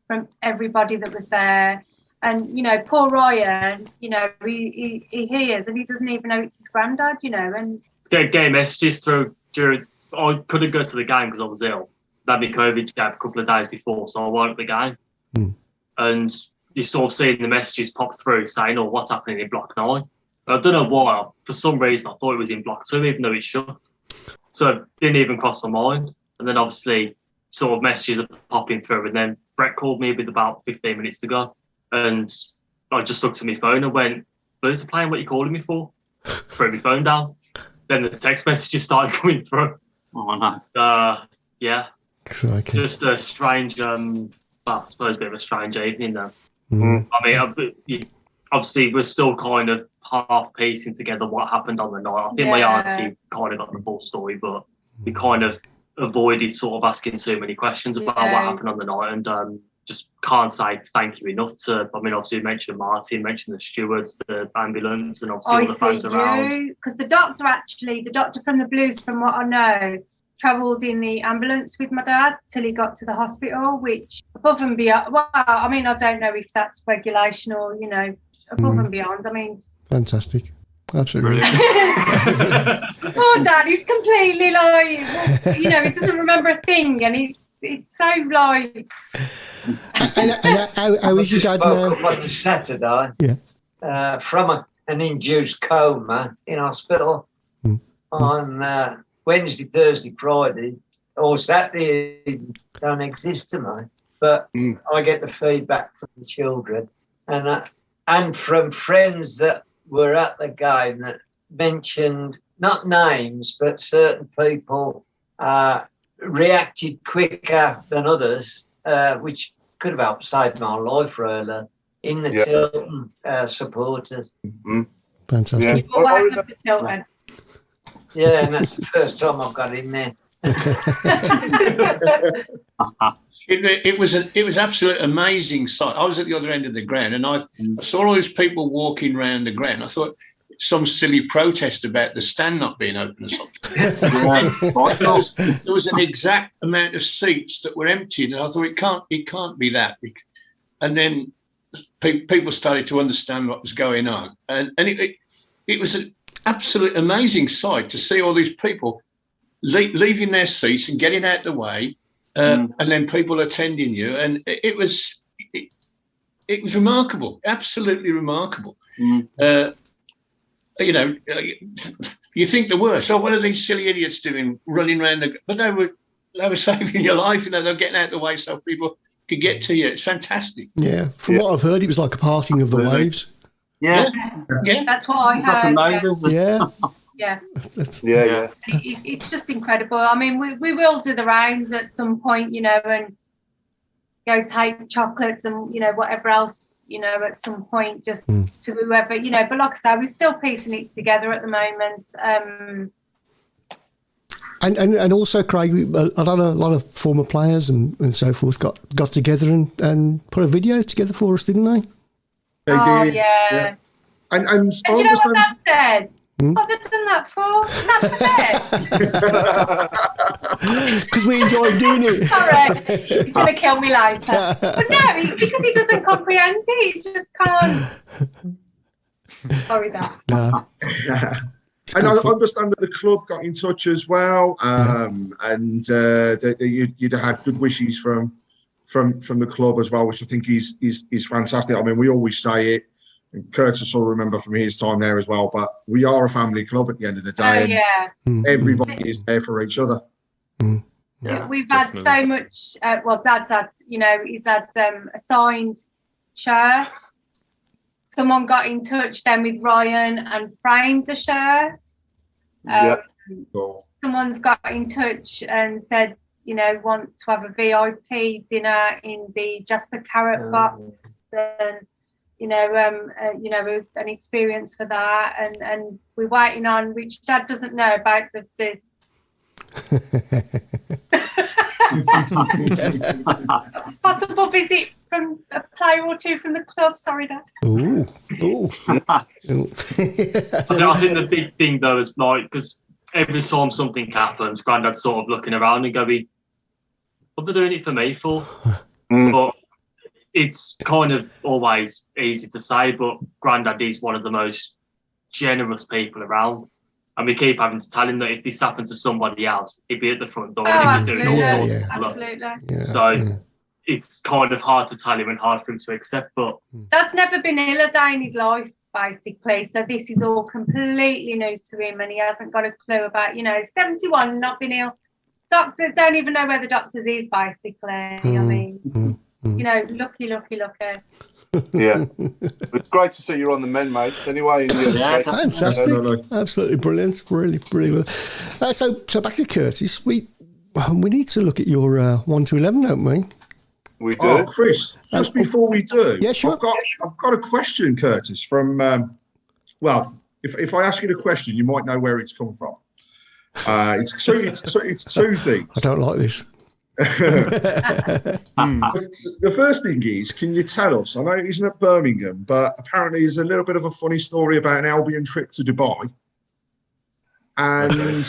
from everybody that was there. And, you know, poor Ryan, you know, he hears and he doesn't even know it's his granddad, you know. And getting messages through during, I couldn't go to the game because I was ill. That had COVID jab a couple of days before, so I wasn't at the game. And you sort of seeing the messages pop through saying, "Oh, what's happening in Block 9?" I don't know why. For some reason, I thought it was in Block 2, even though it's shut. So it didn't even cross my mind. And then obviously, sort of messages are popping through. And then Brett called me with about 15 minutes to go. And I just looked at my phone and went, "Blues are playing, what are you calling me for?" Threw my phone down. Then the text messages started coming through. Oh, no. Yeah. Crikey. Just a strange, well, I suppose a bit of a strange evening though. Mm. I mean, obviously we're still kind of half piecing together what happened on the night. I think my auntie kind of got the full story, but we kind of avoided sort of asking too many questions about what happened on the night, and just can't say thank you enough to, I mean, obviously you mentioned Martin, mentioned the stewards, the ambulance, and obviously all the fans around. Because the doctor from the Blues, from what I know, travelled in the ambulance with my dad till he got to the hospital, which above and beyond, well, I mean, I don't know if that's regulation or, you know, above and beyond. I mean, fantastic. Absolutely. Poor dad, he's completely like, you know, he doesn't remember a thing, and it's so like. And how is your dad now? Up on the Saturday, from an induced coma in hospital on Wednesday, Thursday, Friday, or Saturday. Don't exist to me, but I get the feedback from the children and from friends that were at the game that mentioned not names, but certain people reacted quicker than others, which could have helped save my life, really, in the Tilton supporters. Fantastic. Yeah, and that's the first time I've got in there. It was absolutely amazing sight. I was at the other end of the ground, and I saw all these people walking around the ground. I thought some silly protest about the stand not being open or something. There was an exact amount of seats that were empty, and I thought it can't be that. And then people started to understand what was going on, and it was an absolute amazing sight to see all these people leaving their seats and getting out the way, and then people attending you, and it was remarkable, absolutely remarkable. You know, you think the worst. Oh, what are these silly idiots doing, running around? But they were saving your life. You know, they're getting out the way so people could get to you. It's fantastic. Yeah, from what I've heard, it was like a parting of the waves. Yeah, that's what I heard. Yeah. It's just incredible. I mean, we will do the rounds at some point, you know, and go take chocolates and, you know, whatever else, you know, at some point, just to whoever, you know. But like I said, we're still piecing it together at the moment. And also, Craig, a lot of former players and so forth got together and put a video together for us, didn't they? They did. Yeah. And do you know what that said? What they've done that for? Because we enjoy doing it. Sorry, he's going to kill me later. But no, because he doesn't comprehend it. He just can't. Sorry, that. No. And I understand that the club got in touch as well, and you'd had good wishes from the club as well, which I think is fantastic. I mean, we always say it, and Curtis will remember from his time there as well, but we are a family club at the end of the day. And everybody is there for each other. Yeah, we've had so much. Well, Dad's had, you know, he's had a signed shirt. Someone got in touch then with Ryan and framed the shirt. Someone's got in touch and said, you know, want to have a VIP dinner in the Jasper Carrot box, and you know, an experience for that, and we're waiting on, which Dad doesn't know about the possible visit from a player euro or two from the club. Sorry, Dad. Ooh. I think the big thing though is like, because every time something happens, Grandad's sort of looking around and going, "What are they doing it for me for?" But it's kind of always easy to say, but Grandad is one of the most generous people around. And we keep having to tell him that if this happened to somebody else, he'd be at the front door. And he'd be doing all sorts of absolutely. It's kind of hard to tell him and hard for him to accept. But Dad's never been ill a day in his life, basically. So this is all completely new to him, and he hasn't got a clue about, 71, not been ill. Doctors don't even know where the doctors is, basically. I mean, lucky. Yeah. It's great to see you're on the men, mates. Anyway, fantastic. Absolutely brilliant. Really brilliant. So back to Curtis. We need to look at your 1 to 11, don't we? We do. Oh, Chris, just before we do, yeah, sure. I've got a question, Curtis, from, if I ask you the question, you might know where it's come from. It's two things. I don't like this. The first thing is, can you tell us, I know it isn't at Birmingham, but apparently there's a little bit of a funny story about an Albion trip to Dubai. And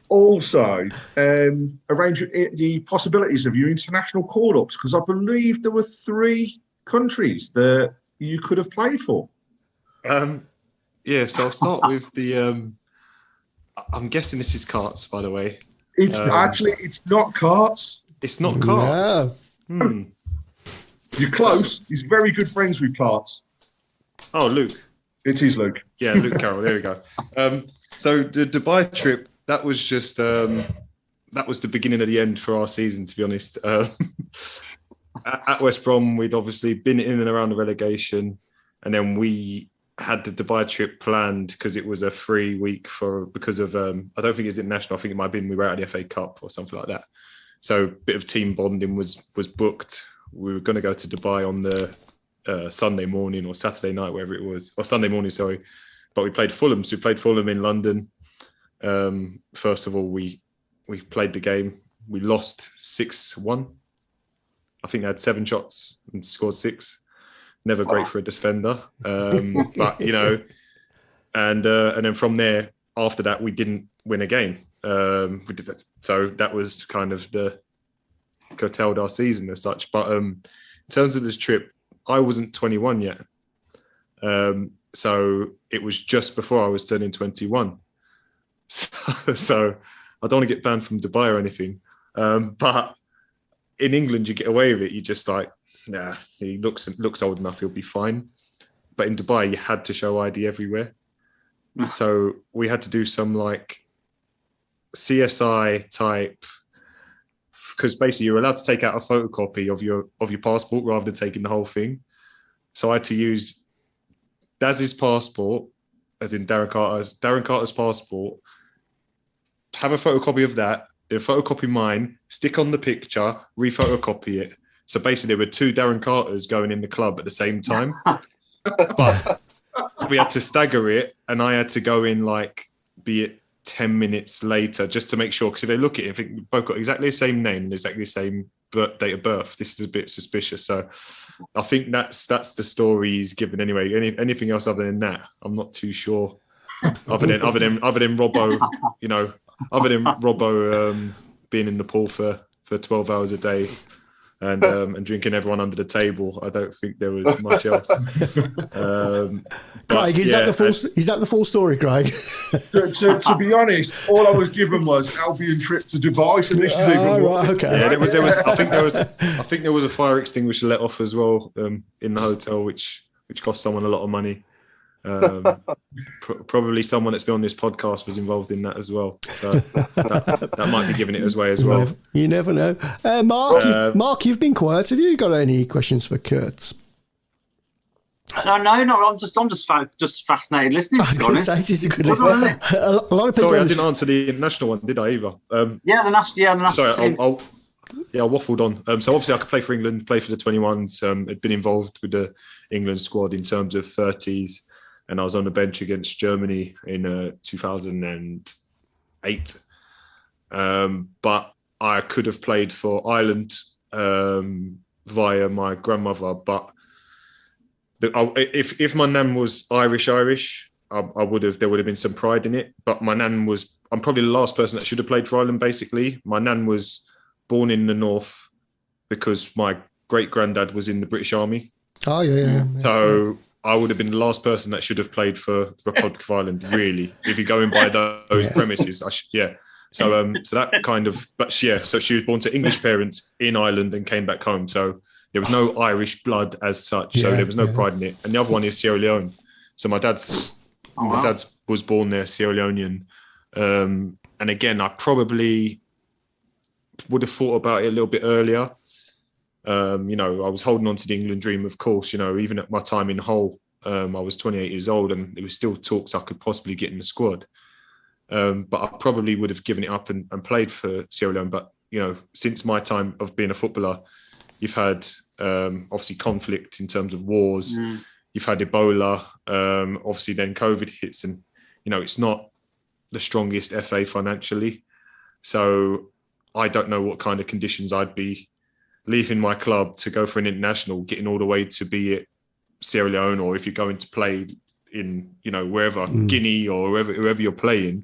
also arrange the possibilities of your international call-ups, because I believe there were 3 countries that you could have played for. So I'll start with the I'm guessing this is carts, by the way. It's it's not carts. It's not carts. No. You're close. He's very good friends with carts. Oh, Luke. It is Luke. Yeah, Luke Carroll. There we go. So the Dubai trip, that was just that was the beginning of the end for our season, to be honest. At West Brom, we'd obviously been in and around the relegation, and then we had the Dubai trip planned because it was a free week because of I don't think it's international. I think it might have been we were at the FA Cup or something like that. So a bit of team bonding was booked. We were going to go to Dubai on the Sunday morning or Saturday night, wherever it was, or Sunday morning, sorry. But we played Fulham. So we played Fulham in London. First of all, we played the game. We lost 6-1. I think they had 7 shots and scored 6. Never great for a defender. But, and then from there, after that, we didn't win a game. We did that. So that was kind of curtailed our season as such. But in terms of this trip, I wasn't 21 yet. So it was just before I was turning 21. So I don't want to get banned from Dubai or anything. But in England, you get away with it. You just like, nah, he looks old enough, he'll be fine. But in Dubai, you had to show ID everywhere. So we had to do some like CSI type, because basically you're allowed to take out a photocopy of your passport rather than taking the whole thing. So I had to use Daz's passport, as in Darren Carter's passport, have a photocopy of that, then photocopy mine, stick on the picture, rephotocopy it. So basically there were 2 Darren Carters going in the club at the same time. But we had to stagger it, and I had to go in be it 10 minutes later just to make sure, because if they look at it, I think we both got exactly the same name and exactly the same date of birth. This is a bit suspicious. So I think that's the story he's given anyway. Anything else other than that, I'm not too sure. Other than Robbo, other than Robbo being in the pool for 12 hours a day and drinking everyone under the table, I don't think there was much else. Craig, is that the full story, Craig? to be honest, all I was given was Albion trip to Dubai, so this is even more. Right, okay. Yeah, there was. I think there was a fire extinguisher let off as well in the hotel, which cost someone a lot of money. Probably someone that's been on this podcast was involved in that as well, so that might be giving it away as well. You never know. Mark, you've been quiet. Have you got any questions for Kurt? No. I'm just fascinated listening. To be honest, it is a good listener. A lot of people. Sorry, I didn't answer the international one, did I? Either. The national. Sorry, I waffled on. So obviously I could play for England, play for the 21s. I'd been involved with the England squad in terms of 30s. And I was on the bench against Germany in 2008. But I could have played for Ireland via my grandmother. But if my nan was Irish, I would have. There would have been some pride in it. But my nan was. I'm probably the last person that should have played for Ireland. Basically, my nan was born in the north because my great granddad was in the British Army. Oh yeah. So I would have been the last person that should have played for the Republic of Ireland. Really, if you're going by those premises, So that kind of, but yeah. So she was born to English parents in Ireland and came back home. So there was no Irish blood as such. So there was no pride in it. And the other one is Sierra Leone. So my dad's was born there, Sierra Leonean. And again, I probably would have thought about it a little bit earlier. I was holding on to the England dream, of course. Even at my time in Hull, I was 28 years old, and there was still talks I could possibly get in the squad. But I probably would have given it up and played for Sierra Leone. But since my time of being a footballer, you've had obviously conflict in terms of wars. You've had Ebola. Obviously, then COVID hits, and it's not the strongest FA financially. So I don't know what kind of conditions I'd be leaving my club to go for an international, getting all the way to be it Sierra Leone, or if you're going to play in wherever, Guinea or whoever you're playing,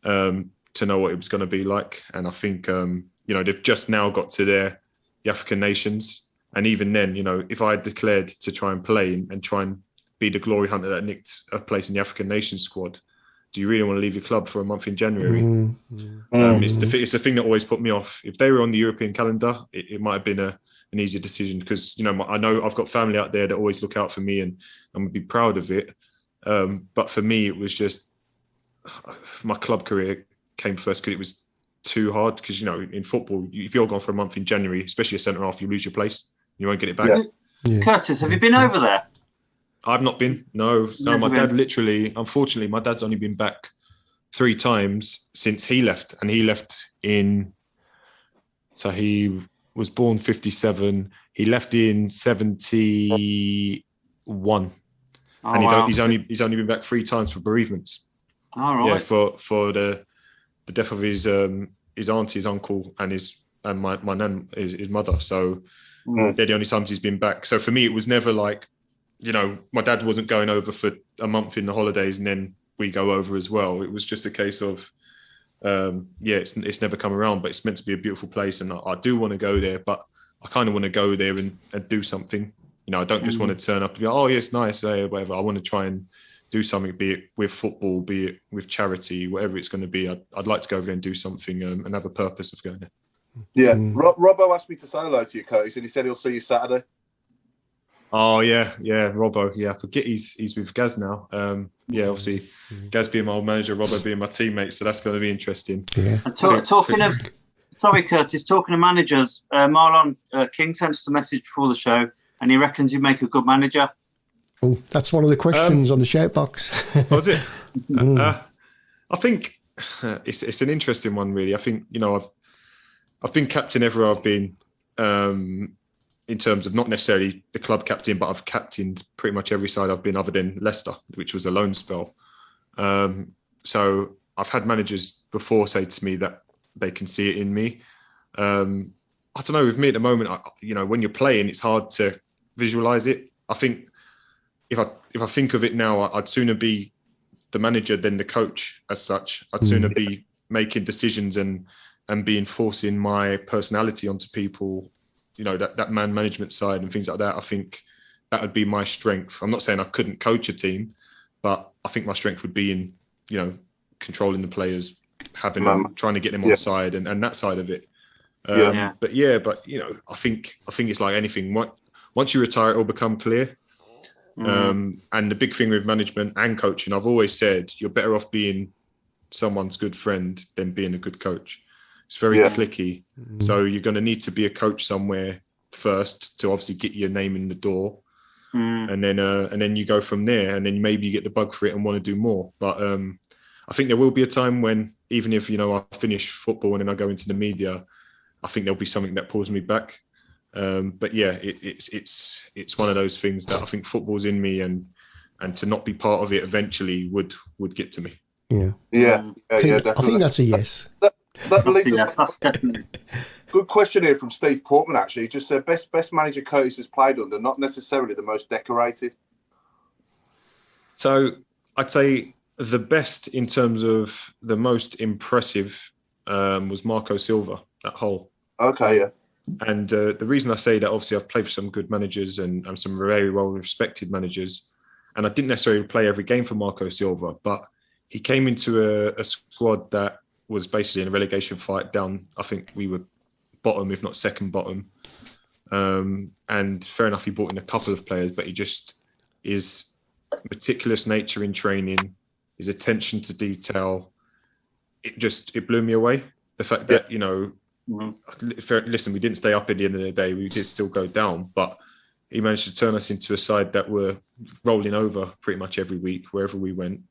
to know what it was going to be like. And I think they've just now got to the African nations, and even then, if I had declared to try and play and try and be the glory hunter that nicked a place in the African nations squad, do you really want to leave your club for a month in January? It's the thing that always put me off. If they were on the European calendar, it might have been an easier decision, because I know I've got family out there that always look out for me, and I'm gonna be proud of it. But for me, it was just my club career came first, because it was too hard. Because in football, if you're gone for a month in January, especially a centre half, you lose your place. You won't get it back. Yeah. Curtis, have you been over there? I've not been. No. My dad unfortunately, my dad's only been back 3 times since he left, and he left in. So he was born 57. He left in 71. He's only been back 3 times for bereavements. All right. Yeah, for the death of his auntie, his uncle, and my nan, his mother. So they're the only times he's been back. So for me, it was never like, my dad wasn't going over for a month in the holidays and then we go over as well. It was just a case of, it's never come around, but it's meant to be a beautiful place, and I do want to go there, but I kind of want to go there and do something. I don't just want to turn up and be like, oh, yeah, it's nice, whatever. I want to try and do something, be it with football, be it with charity, whatever it's going to be. I'd like to go over there and do something and have a purpose of going there. Yeah. Robbo asked me to say hello to you, Curtis, and he said he'll see you Saturday. Oh, yeah, Robbo. Yeah, I forget he's with Gaz now. Obviously, Gaz being my old manager, Robbo being my teammate, so that's going to be interesting. Yeah. And talking of managers, Marlon King sent us a message before the show, and he reckons you make a good manager. Oh, that's one of the questions on the shout box. Was it? I think it's an interesting one, really. I think I've been captain everywhere I've been. In terms of not necessarily the club captain, but I've captained pretty much every side I've been, other than Leicester, which was a loan spell. So I've had managers before say to me that they can see it in me. I don't know, with me at the moment, when you're playing, it's hard to visualize it. I think if I think of it now, I'd sooner be the manager than the coach as such. I'd sooner be making decisions and be enforcing my personality onto people. That man management side and things like that. I think that would be my strength. I'm not saying I couldn't coach a team, but I think my strength would be in, controlling the players, having them, trying to get them on side and that side of it. But I think it's like anything. Once you retire, it will become clear. And the big thing with management and coaching, I've always said, you're better off being someone's good friend than being a good coach. It's very cliquey. So you're going to need to be a coach somewhere first to obviously get your name in the door. And then you go from there, and then maybe you get the bug for it and want to do more. But I think there will be a time when, even if, I finish football and then I go into the media, I think there'll be something that pulls me back. But yeah, it's one of those things that I think football's in me, and to not be part of it eventually would get to me. Definitely. I think that's a yes. That leads us. That's definitely good question here from Steve Portman. Actually, he just said best manager Curtis has played under, not necessarily the most decorated. So I'd say the best in terms of the most impressive was Marco Silva, that whole. Okay, yeah. And the reason I say that, obviously, I've played for some good managers and some very well-respected managers, and I didn't necessarily play every game for Marco Silva, but he came into a squad that was basically in a relegation fight down. I think we were bottom, if not second bottom. And fair enough, he brought in a couple of players, but he just is meticulous nature in training, his attention to detail. It blew me away. The fact that, you know, listen, we didn't stay up at the end of the day. We did still go down, but he managed to turn us into a side that were rolling over pretty much every week, wherever we went,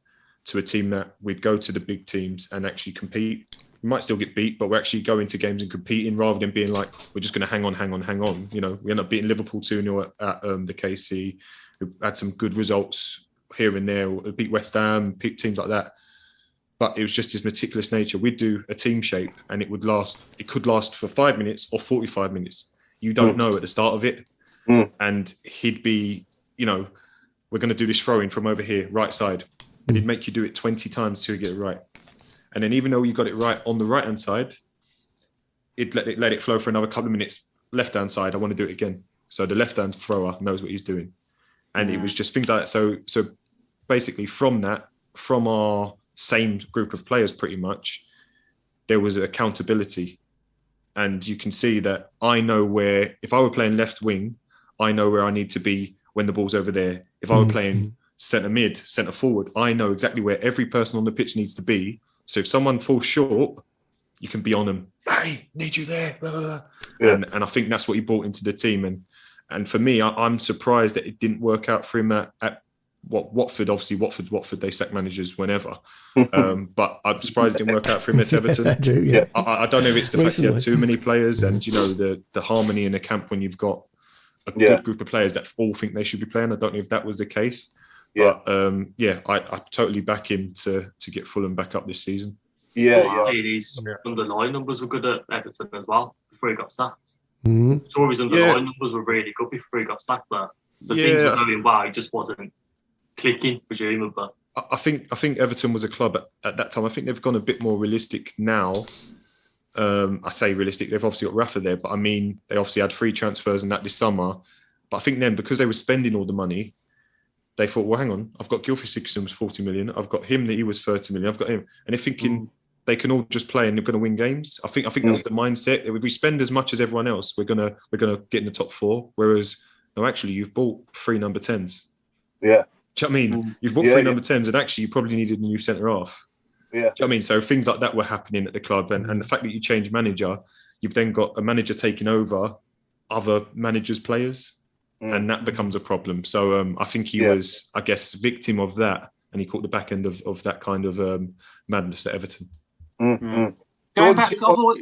to a team that we'd go to the big teams and actually compete. We might still get beat, but we're actually going to games and competing rather than being like, we're just going to hang on. You know, we ended up beating Liverpool 2-0 at the KC. We had some good results here and there. We beat West Ham, beat teams like that. But it was just his meticulous nature. We'd do a team shape and it could last for 5 minutes or 45 minutes. You don't know at the start of it. And he'd be, you know, we're going to do this throwing from over here, right side. And he'd make you do it 20 times till you get it right. And then even though you got it right on the right-hand side, he'd let it flow for another couple of minutes. Left-hand side, I want to do it again. So the left-hand thrower knows what he's doing. And it was just things like that. So basically from our same group of players pretty much, there was accountability. And you can see that I know where, if I were playing left wing, I know where I need to be when the ball's over there. If I were playing centre mid, centre forward, I know exactly where every person on the pitch needs to be. So if someone falls short, you can be on them. Hey, need you there. Blah, blah, blah. Yeah. And I think that's what he brought into the team. And for me, I'm surprised that it didn't work out for him at Watford. Obviously, Watford, they sack managers whenever. But I'm surprised it didn't work out for him at Everton. I don't know if it's the fact he had too many players and, you know, the harmony in the camp when you've got a good group of players that all think they should be playing. I don't know if that was the case. But I totally back him to get Fulham back up this season. His underlying numbers were good at Everton as well before he got sacked. Sure, his underlying numbers were really good before he got sacked there. So things were going well, he just wasn't clicking, presumably. I think Everton was a club at that time. I think they've gone a bit more realistic now. I say realistic, they've obviously got Rafa there, but I mean, they obviously had free transfers and that this summer. But I think then, because they were spending all the money, they thought, well, hang on, I've got Gylfi Sigurdsson was 40 million. I've got him that he was 30 million. I've got him. And they're thinking they can all just play and they're going to win games. I think that was the mindset. If we spend as much as everyone else, we're gonna get in the top four. Whereas, no, actually, you've bought 3 number 10s. Yeah. Do you know what I mean? You've bought 3 number 10s and actually you probably needed a new centre half. Yeah. Do you know what I mean? So things like that were happening at the club. And the fact that you change manager, you've then got a manager taking over other managers' players. And that becomes a problem. So I think he was, I guess, victim of that. And he caught the back end of that kind of madness at Everton. Going back,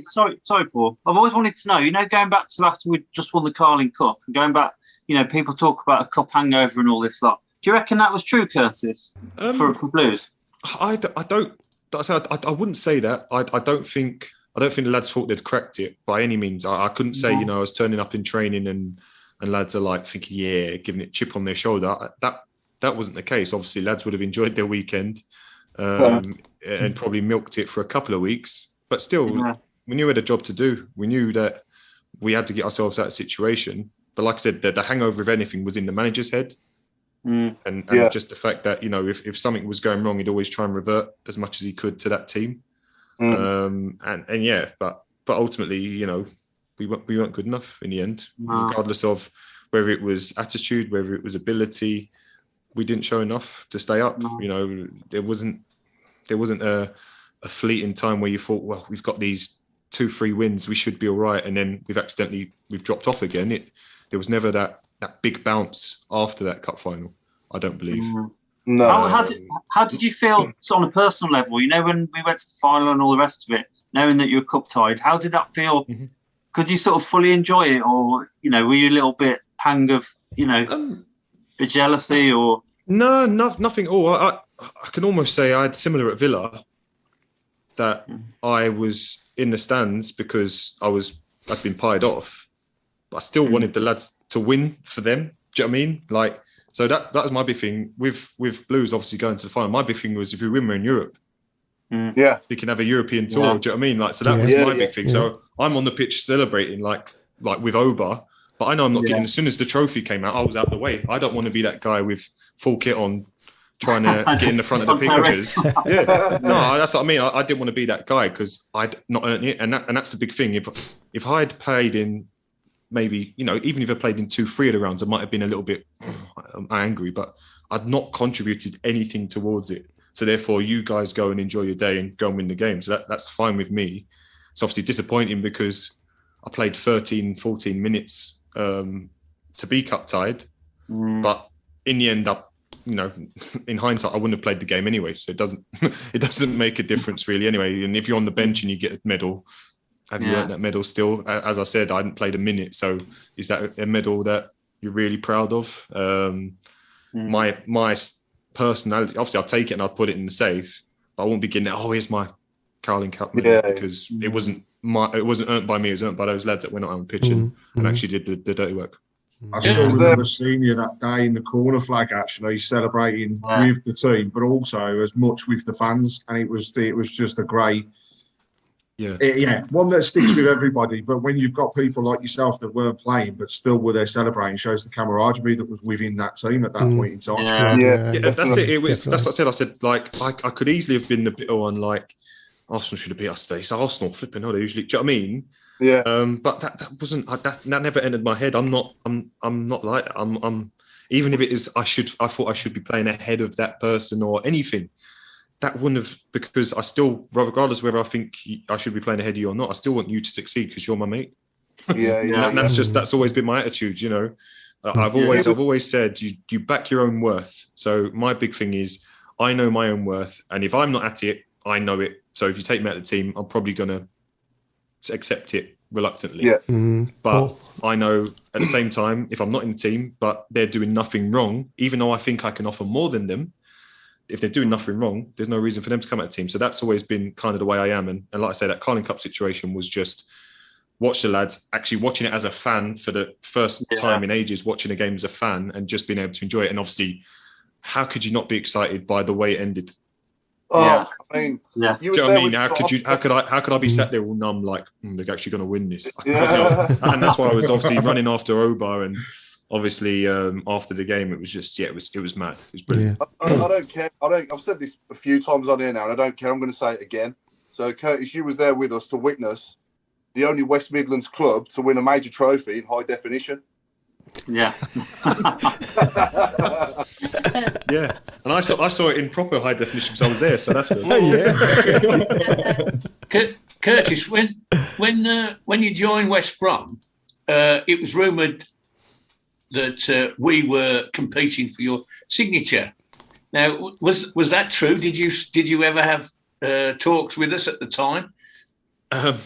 sorry, Paul. I've always wanted to know, you know, going back to after we just won the Carling Cup, and going back, you know, people talk about a cup hangover and all this lot. Do you reckon that was true, Curtis, for Blues? I wouldn't say that. I don't think the lads thought they'd cracked it by any means. I couldn't say, you know, I was turning up in training and lads are like thinking, giving it chip on their shoulder. That wasn't the case. Obviously, lads would have enjoyed their weekend and probably milked it for a couple of weeks. But still, we knew we had a job to do. We knew that we had to get ourselves out of the situation. But like I said, the hangover of anything was in the manager's head. And just the fact that, you know, if something was going wrong, he'd always try and revert as much as he could to that team. But ultimately, you know, we weren't good enough in the end, regardless of whether it was attitude, whether it was ability. We didn't show enough to stay up. You know, there wasn't a fleeting time where you thought, well, we've got these 2-3 wins, we should be all right, and then we've dropped off again. There was never that big bounce after that cup final, I don't believe. No. How did you feel on a personal level? You know, when we went to the final and all the rest of it, knowing that you were cup tied, how did that feel? Could you sort of fully enjoy it, or, you know, were you a little bit pang of, you know, bit jealousy or? No, nothing at all. I can almost say I had similar at Villa, that I was in the stands because I'd been pied off, but I still wanted the lads to win for them. Do you know Do you know what I mean? Like, so that was my big thing with Blues. Obviously, going to the final, my big thing was if we win, we're in Europe. Yeah, we can have a European tour. Yeah. Do you know what I mean? Like, so that was my big thing. Yeah. So I'm on the pitch celebrating like with Oba, but I know I'm not getting. As soon as the trophy came out, I was out the way. I don't want to be that guy with full kit on, trying to get in the front of the pictures. No, that's what I mean. I didn't want to be that guy because I'd not earned it, and that's the big thing. If I'd played in maybe, you know, even if I played in 2-3 of the rounds, I might have been a little bit angry, but I'd not contributed anything towards it. So therefore, you guys go and enjoy your day and go and win the game. So that's fine with me. It's obviously disappointing because I played 13, 14 minutes to be cup tied, but in the end, you know, in hindsight, I wouldn't have played the game anyway. So it doesn't make a difference really anyway. And if you're on the bench and you get a medal, have you earned that medal still? As I said, I hadn't played a minute. So is that a medal that you're really proud of? My personality, obviously I'll take it and I'll put it in the safe, but I won't be getting it. Oh, here's my Carling Cup medal, because it wasn't earned by me. It was earned by those lads that went out on the pitch and actually did the dirty work. I still remember seeing you that day in the corner flag, actually celebrating with the team, but also as much with the fans, and it was just a great. One that sticks with everybody. But when you've got people like yourself that weren't playing but still were there celebrating, shows the camaraderie that was within that team at that point in time. That's it. It was. That's what I said. Like I could easily have been the bitter one. Like Arsenal should have beat us today. It's Arsenal flipping. They usually. Do you know what I mean? Yeah. But that wasn't. That never entered my head. I'm not like that. I'm. Even if it is, I thought I should be playing ahead of that person or anything. That wouldn't have, because I still, regardless of whether I think I should be playing ahead of you or not, I still want you to succeed because you're my mate. And that's always been my attitude, you know. I've always said you back your own worth. So my big thing is I know my own worth, and if I'm not at it, I know it. So if you take me out of the team, I'm probably gonna accept it reluctantly. But I know at the same time, if I'm not in the team, but they're doing nothing wrong, even though I think I can offer more than them, if they're doing nothing wrong, there's no reason for them to come out of the team. So that's always been kind of the way I am. And like I say, that Carling Cup situation was just watch the lads, actually watching it as a fan for the first time in ages, watching a game as a fan and just being able to enjoy it. And obviously, how could you not be excited by the way it ended? I mean, do you know what I mean? How could I be sat there all numb like they're actually going to win this? And that's why I was obviously running after Oba, and obviously after the game it was just it was mad. It was brilliant. I don't care. I've said this a few times on here now, and I don't care. I'm going to say it again. So Curtis, you was there with us to witness the only West Midlands club to win a major trophy in high definition. Yeah. Yeah, and I saw it in proper high definition because I was there, so that's good. Curtis, when you joined West Brom, it was rumoured that we were competing for your signature. Now, was that true? Did you ever have talks with us at the time? And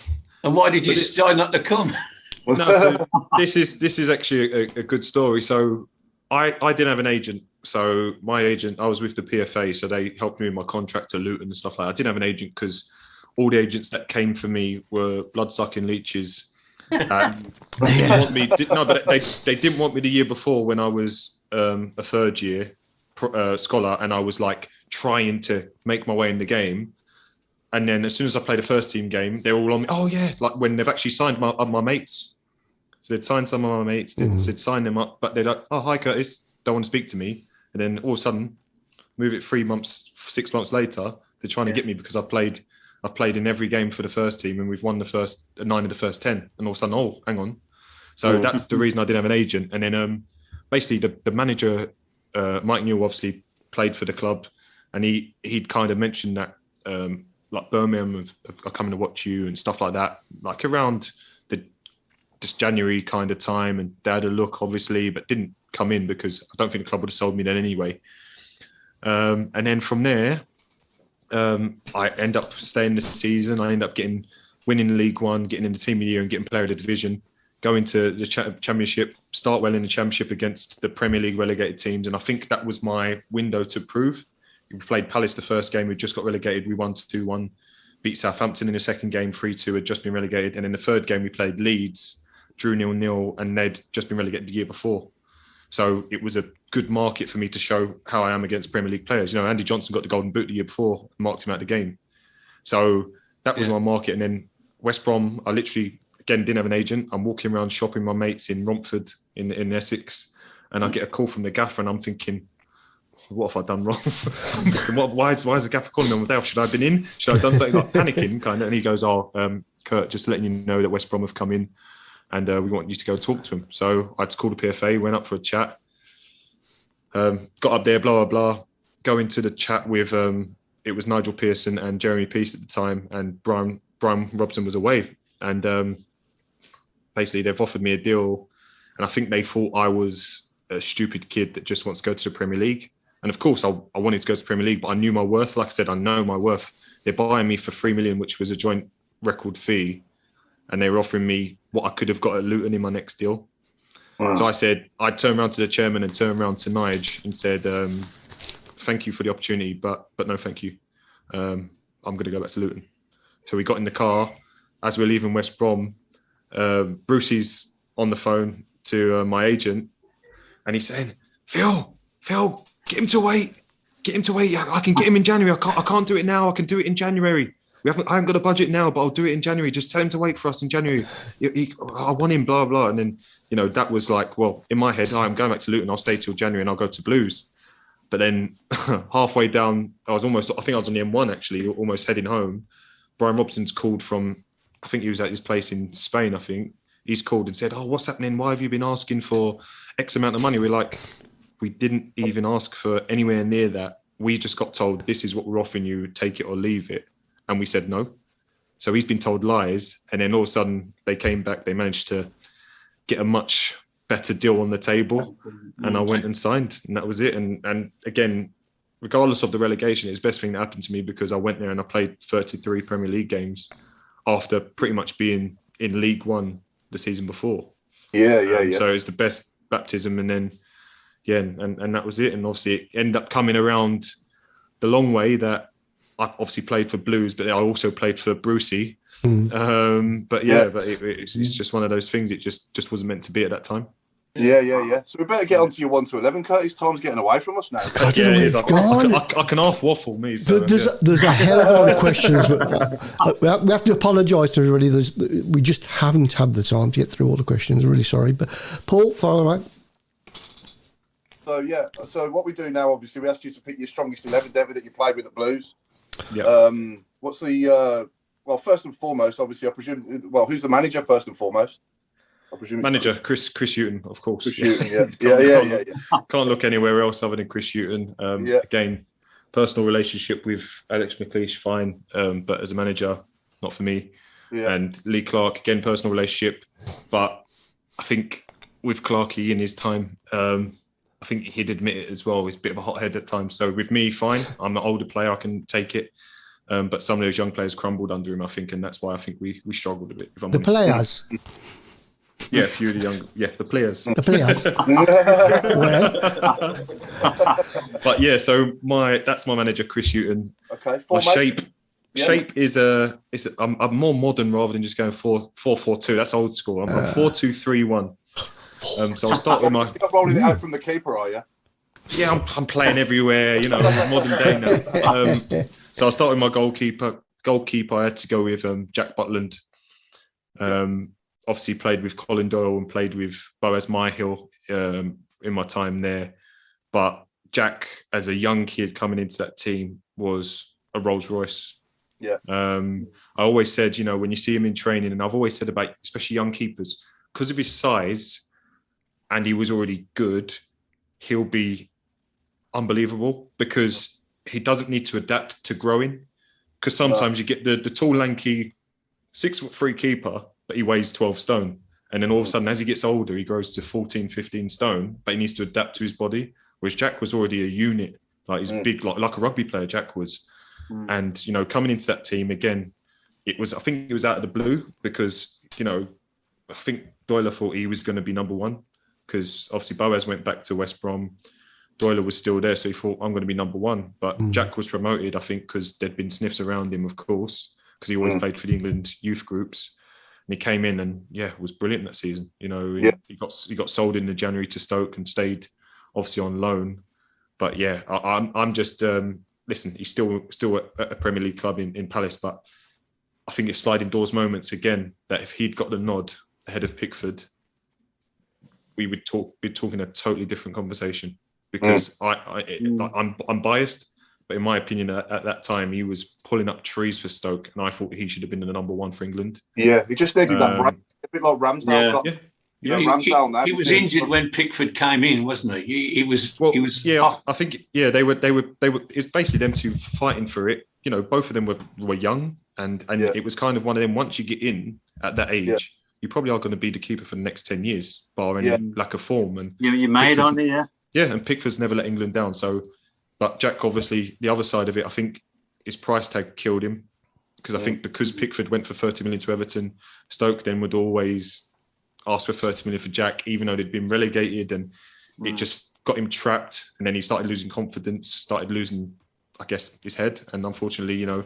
why did you decide not to come? No, so this is actually a good story. So I didn't have an agent. So my agent, I was with the PFA, so they helped me with my contract to Luton and stuff like that. I didn't have an agent because all the agents that came for me were blood-sucking leeches. They didn't want me. But they didn't want me the year before when I was a third year scholar, and I was like trying to make my way in the game. And then as soon as I played a first team game, they were all on me. Oh yeah, like when they've actually signed my mates. So they'd signed some of my mates, they'd sign them up, but they're like, oh hi Curtis, don't want to speak to me. And then all of a sudden, move it 6 months later, they're trying to get me because I've played in every game for the first team and we've won the first 9 of the first 10. And all of a sudden, oh, hang on. So that's the reason I didn't have an agent. And then basically the manager, Mike Newell, obviously played for the club, and he'd kind of mentioned that like Birmingham are coming to watch you and stuff like that, like around this January kind of time. And they had a look, obviously, but didn't come in because I don't think the club would have sold me then anyway. And then from there, I end up staying this season. I end up winning League One, getting in the team of the year and getting player of the division, going to the championship, start well in the championship against the Premier League relegated teams. And I think that was my window to prove. We played Palace the first game. We just got relegated. We won 2-1, beat Southampton in the second game 3-2, had just been relegated. And in the third game, we played Leeds, drew 0-0, and they'd just been relegated the year before. So it was a good market for me to show how I am against Premier League players. Andy Johnson got the Golden Boot the year before, marked him out of the game. So that was my market. And then West Brom, I literally, again, didn't have an agent. I'm walking around shopping with my mates in Romford in Essex, and I get a call from the gaffer, and I'm thinking, what have I done wrong? why is the gaffer calling me on the day off? Should I have been in? Should I have done something, like panicking kind of? And he goes, Kurt, just letting you know that West Brom have come in, and we want you to go talk to him. So I just called the PFA, went up for a chat, got up there, blah, blah, blah, go into the chat with, it was Nigel Pearson and Jeremy Peace at the time, and Brian Robson was away. And basically they've offered me a deal, and I think they thought I was a stupid kid that just wants to go to the Premier League. And of course, I wanted to go to the Premier League, but I knew my worth. Like I said, I know my worth. They're buying me for $3 million, which was a joint record fee. And they were offering me what I could have got at Luton in my next deal. Wow. So I said, I turned around to the chairman and turned around to Nige and said, thank you for the opportunity, but no, thank you. I'm going to go back to Luton. So we got in the car. As we're leaving West Brom, Brucey's on the phone to my agent, and he's saying, Phil, get him to wait. I can get him in January. I can't do it now. I can do it in January. I haven't got a budget now, but I'll do it in January. Just tell him to wait for us in January. I want him, blah, blah. And then, that was like, well, in my head, I'm going back to Luton. I'll stay till January and I'll go to Blues. But then halfway down, I think I was on the M1 actually, almost heading home. Brian Robson's called from, I think he was at his place in Spain, I think. He's called and said, what's happening? Why have you been asking for X amount of money? We're like, we didn't even ask for anywhere near that. We just got told, this is what we're offering you, take it or leave it. And we said no. So he's been told lies. And then all of a sudden they came back, they managed to get a much better deal on the table. And I went and signed, and that was it. And again, regardless of the relegation, it's the best thing that happened to me, because I went there and I played 33 Premier League games after pretty much being in League One the season before. Yeah. So it's the best baptism. And then, and that was it. And obviously it ended up coming around the long way that I obviously played for Blues, but I also played for Brucey. But it's just one of those things. It just wasn't meant to be at that time. Yeah. So we better get on to your 1 to 11, Curtis. Time's getting away from us now. I can half waffle me. So, there's a hell of a lot of questions. But we have to apologise to everybody. We just haven't had the time to get through all the questions. I'm really sorry. But Paul, fire away. So what we do now, obviously, we asked you to pick your strongest 11, David, that you played with at Blues. Yeah. What's the first and foremost, obviously, I presume. Well, who's the manager first and foremost? I presume manager Chris Hughton, of course. Chris Hughton, yeah. Can't look anywhere else other than Chris Hughton. Again, personal relationship with Alex McLeish, fine, but as a manager, not for me. Yeah. And Lee Clark, again, personal relationship, but I think with Clarkey in his time, I think he'd admit it as well. He's a bit of a hothead at times. So with me, fine. I'm an older player. I can take it. But some of those young players crumbled under him, I think. And that's why I think we struggled a bit. If I'm honest. Players? Yeah, a few of the young... Yeah, the players. The players. But yeah, so that's my manager, Chris Hughton. Okay. My shape is I'm more modern rather than just going 4-4-2. That's old school. I'm 4-2-3-1. So I'll start with my... You're not rolling it out from the keeper, are you? Yeah, I'm playing everywhere, modern day now. So I'll start with my goalkeeper. I had to go with Jack Butland. Obviously played with Colin Doyle and played with Boaz Myhill in my time there. But Jack, as a young kid coming into that team, was a Rolls Royce. Yeah. I always said, when you see him in training, and I've always said about especially young keepers, because of his size, and he was already good, he'll be unbelievable because he doesn't need to adapt to growing. Because sometimes you get the tall, lanky, 6'3" keeper, but he weighs 12 stone. And then all of a sudden, as he gets older, he grows to 14, 15 stone, but he needs to adapt to his body. Whereas Jack was already a unit. Like he's big, like a rugby player, Jack was. And, coming into that team, again, I think it was out of the blue because, I think Doyle thought he was going to be number one. Because obviously Boaz went back to West Brom. Doyle was still there, so he thought, I'm going to be number one. But Jack was promoted, I think, because there'd been sniffs around him, of course, because he always played for the England youth groups. he came in and was brilliant that season. You know, he got sold in the January to Stoke and stayed obviously on loan. But I'm just listen. He's still at a Premier League club in Palace, but I think it's sliding doors moments again. That if he'd got the nod ahead of Pickford, we would be talking a totally different conversation. Because I'm biased, but in my opinion, at that time, he was pulling up trees for Stoke, and I thought he should have been the number one for England. Yeah, he just needed that break, a bit like Ramsdale. He was injured when Pickford came in, wasn't he? He was. I think. Yeah, they were. It's basically them two fighting for it. You know, both of them were young, and it was kind of one of them. Once you get in at that age, you probably are going to be the keeper for the next 10 years, bar any lack of form. And you made on it, Yeah, and Pickford's never let England down. So, but Jack, obviously, the other side of it, I think his price tag killed him because I think because Pickford went for 30 million to Everton, Stoke then would always ask for 30 million for Jack, even though they'd been relegated, and it just got him trapped. And then he started losing confidence, started losing, I guess, his head. And unfortunately, you know,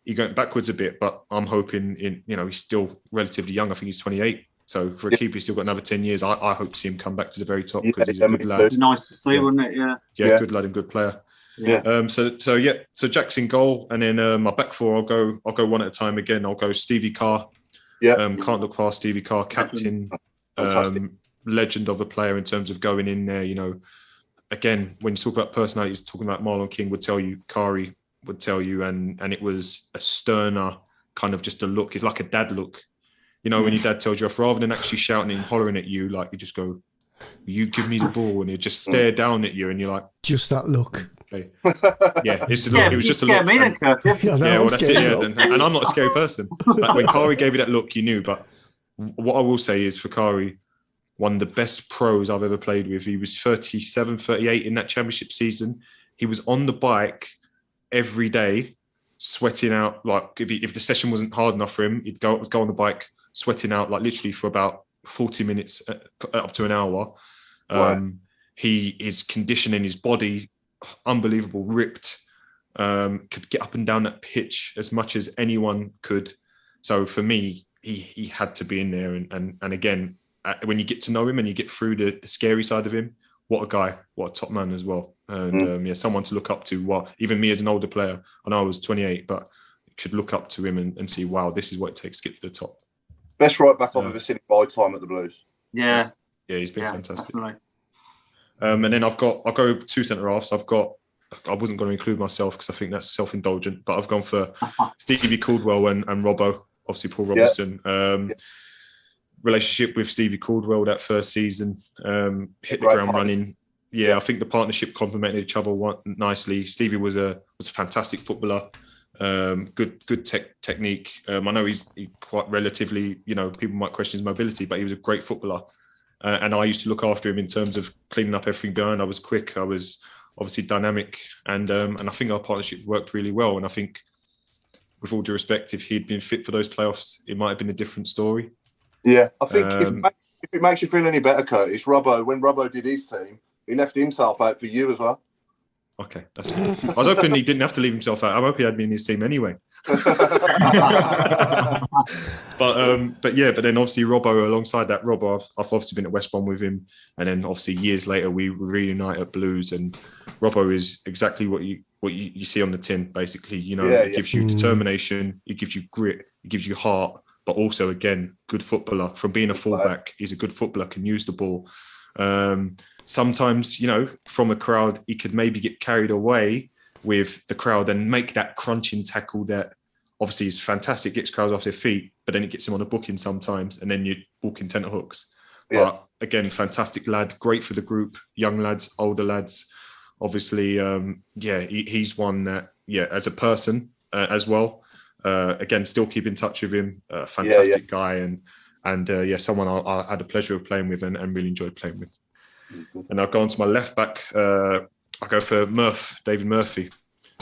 he went backwards a bit. But I'm hoping he's still relatively young. I think he's 28. So for a keeper, he's still got another 10 years. I hope to see him come back to the very top because he's a good lad. It's nice to see, wouldn't it? Yeah, good lad and good player. Yeah. So Jack's in goal, and then my back four, I'll go one at a time again. I'll go Stevie Carr. Yeah. Can't look past Stevie Carr, captain, legend of a player in terms of going in there. You know, again, when you talk about personalities, talking about Marlon King would tell you, Kari would tell you, and it was a sterner kind of just a look. It's like a dad look. You know, when your dad tells you off, rather than actually shouting and hollering at you, like you just go, "You give me the ball," and he just stare down at you, and you're like, just that look. Okay. Yeah, it's a look. It was just a look. Me then, Curtis. That's it. Yeah, and I'm not a scary person. Like when Kari gave you that look, you knew. But what I will say is for Kari, one of the best pros I've ever played with. He was 37, 38 in that championship season. He was on the bike every day, sweating out. Like if the session wasn't hard enough for him, he'd go on the bike, sweating out like literally for about 40 minutes up to an hour. His conditioning, his body, unbelievable, ripped, could get up and down that pitch as much as anyone could. So for me, he had to be in there. And again, when you get to know him and you get through the scary side of him, what a guy, what a top man as well. And someone to look up to. Well, even me as an older player, I know I was 28, but could look up to him and see, wow, this is what it takes to get to the top. Best right back I've ever seen in my time at the Blues. Yeah, he's been fantastic. Definitely. And then I'll go two centre halves. I wasn't going to include myself because I think that's self-indulgent, but I've gone for Stevie Caldwell and Robbo, obviously Paul Robertson. Relationship with Stevie Caldwell that first season, hit the ground running. I think the partnership complemented each other nicely. Stevie was a fantastic footballer. Good technique. I know he's quite relatively, people might question his mobility, but he was a great footballer. And I used to look after him in terms of cleaning up everything behind. I was quick. I was obviously dynamic, and I think our partnership worked really well. And I think, with all due respect, if he'd been fit for those playoffs, it might have been a different story. Yeah, I think if it makes you feel any better, Curtis, when Robbo did his team, he left himself out for you as well. Okay, that's good. I was hoping he didn't have to leave himself out. I'm hoping he had me in his team anyway. But then obviously Robbo, alongside that, I've obviously been at West Brom with him, and then obviously years later we reunite at Blues, and Robbo is exactly what you see on the tin, basically. He gives you determination, he gives you grit, he gives you heart, but also again, good footballer. From being a fullback, he's a good footballer, can use the ball. Sometimes, from a crowd, he could maybe get carried away with the crowd and make that crunching tackle that obviously is fantastic, gets crowds off their feet, but then it gets him on a booking sometimes, and then you're walking tenterhooks. Yeah. But again, fantastic lad, great for the group, young lads, older lads. Obviously, he's one that, as a person as well, again, still keep in touch with him, fantastic guy, and someone I had the pleasure of playing with and really enjoyed playing with. And I'll go on to my left back. I'll go for David Murphy.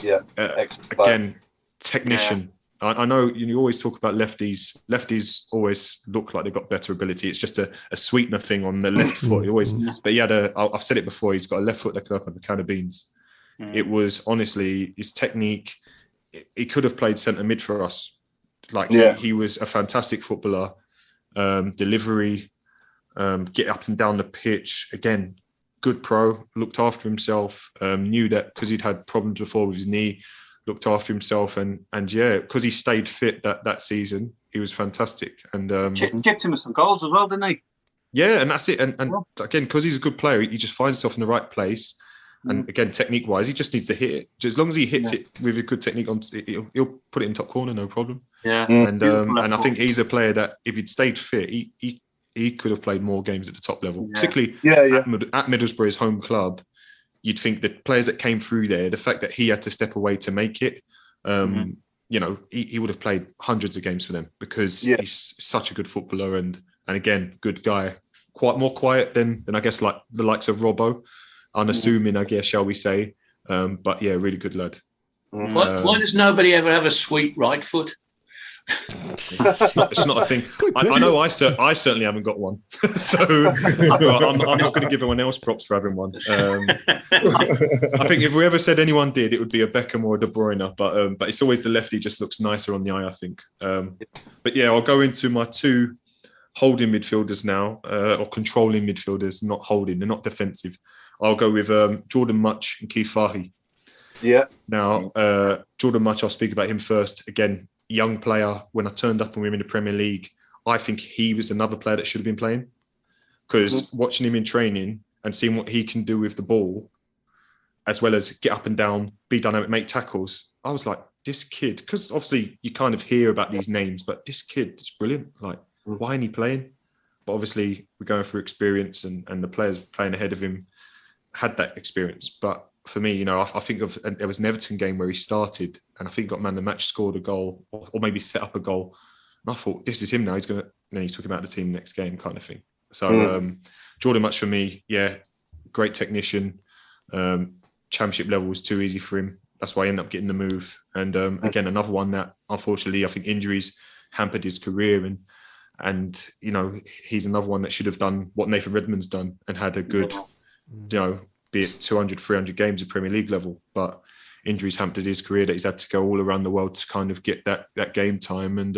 Yeah, again, technician. Yeah. I know you always talk about lefties. Lefties always look like they've got better ability. It's just a sweetener thing on the left foot. He always, but I've said it before. He's got a left foot that could open up a can of beans. It was honestly his technique. He could have played centre mid for us. He was a fantastic footballer. delivery, get up and down the pitch. Again, good pro, looked after himself, knew that because he'd had problems before with his knee, looked after himself, and yeah, because he stayed fit that season, he was fantastic. And chipped him with some goals as well, didn't he? Yeah, and that's it. And again, because he's a good player, he just finds himself in the right place. And again, technique-wise, he just needs to hit it. Just as long as he hits it with a good technique, he'll put it in top corner, no problem. Yeah. And I think he's a player that if he'd stayed fit, he could have played more games at the top level, particularly at Middlesbrough, his home club. You'd think the players that came through there, the fact that he had to step away to make it, you know, he would have played hundreds of games for them because he's such a good footballer and again, good guy. Quite more quiet than I guess like the likes of Robbo. Unassuming, I guess, shall we say. But yeah, really good lad. Why does nobody ever have a sweet right foot? It's not a thing. I know I certainly haven't got one. So I'm not going to give anyone else props for having one. I think if we ever said anyone did, it would be a Beckham or a De Bruyne. But it's always the lefty just looks nicer on the eye, I think. But yeah, I'll go into my two holding midfielders now, or controlling midfielders, not holding. They're not defensive. I'll go with Jordan Much and Keith Fahey. Yeah. Now, Jordan Much, I'll speak about him first. Again, young player. When I turned up and we were in the Premier League, I think he was another player that should have been playing. Because watching him in training and seeing what he can do with the ball, as well as get up and down, be dynamic, make tackles, I was like, this kid, because obviously you kind of hear about these names, but this kid is brilliant. Like, why ain't he playing? But obviously we're going through experience and the players playing ahead of him had that experience. But for me, you know, I think there was an Everton game where he started and I think he got man of the match, scored a goal or maybe set up a goal. And I thought, this is him now. He's going to, then he took him out of the team next game kind of thing. So Jordan Much for me, yeah, great technician. Championship level was too easy for him. That's why I ended up getting the move. And again, another one that unfortunately, I think injuries hampered his career. And you know, he's another one that should have done what Nathan Redmond's done and had a good, you know, be it 200, 300 games at Premier League level. But injuries hampered his career that he's had to go all around the world to kind of get that game time. And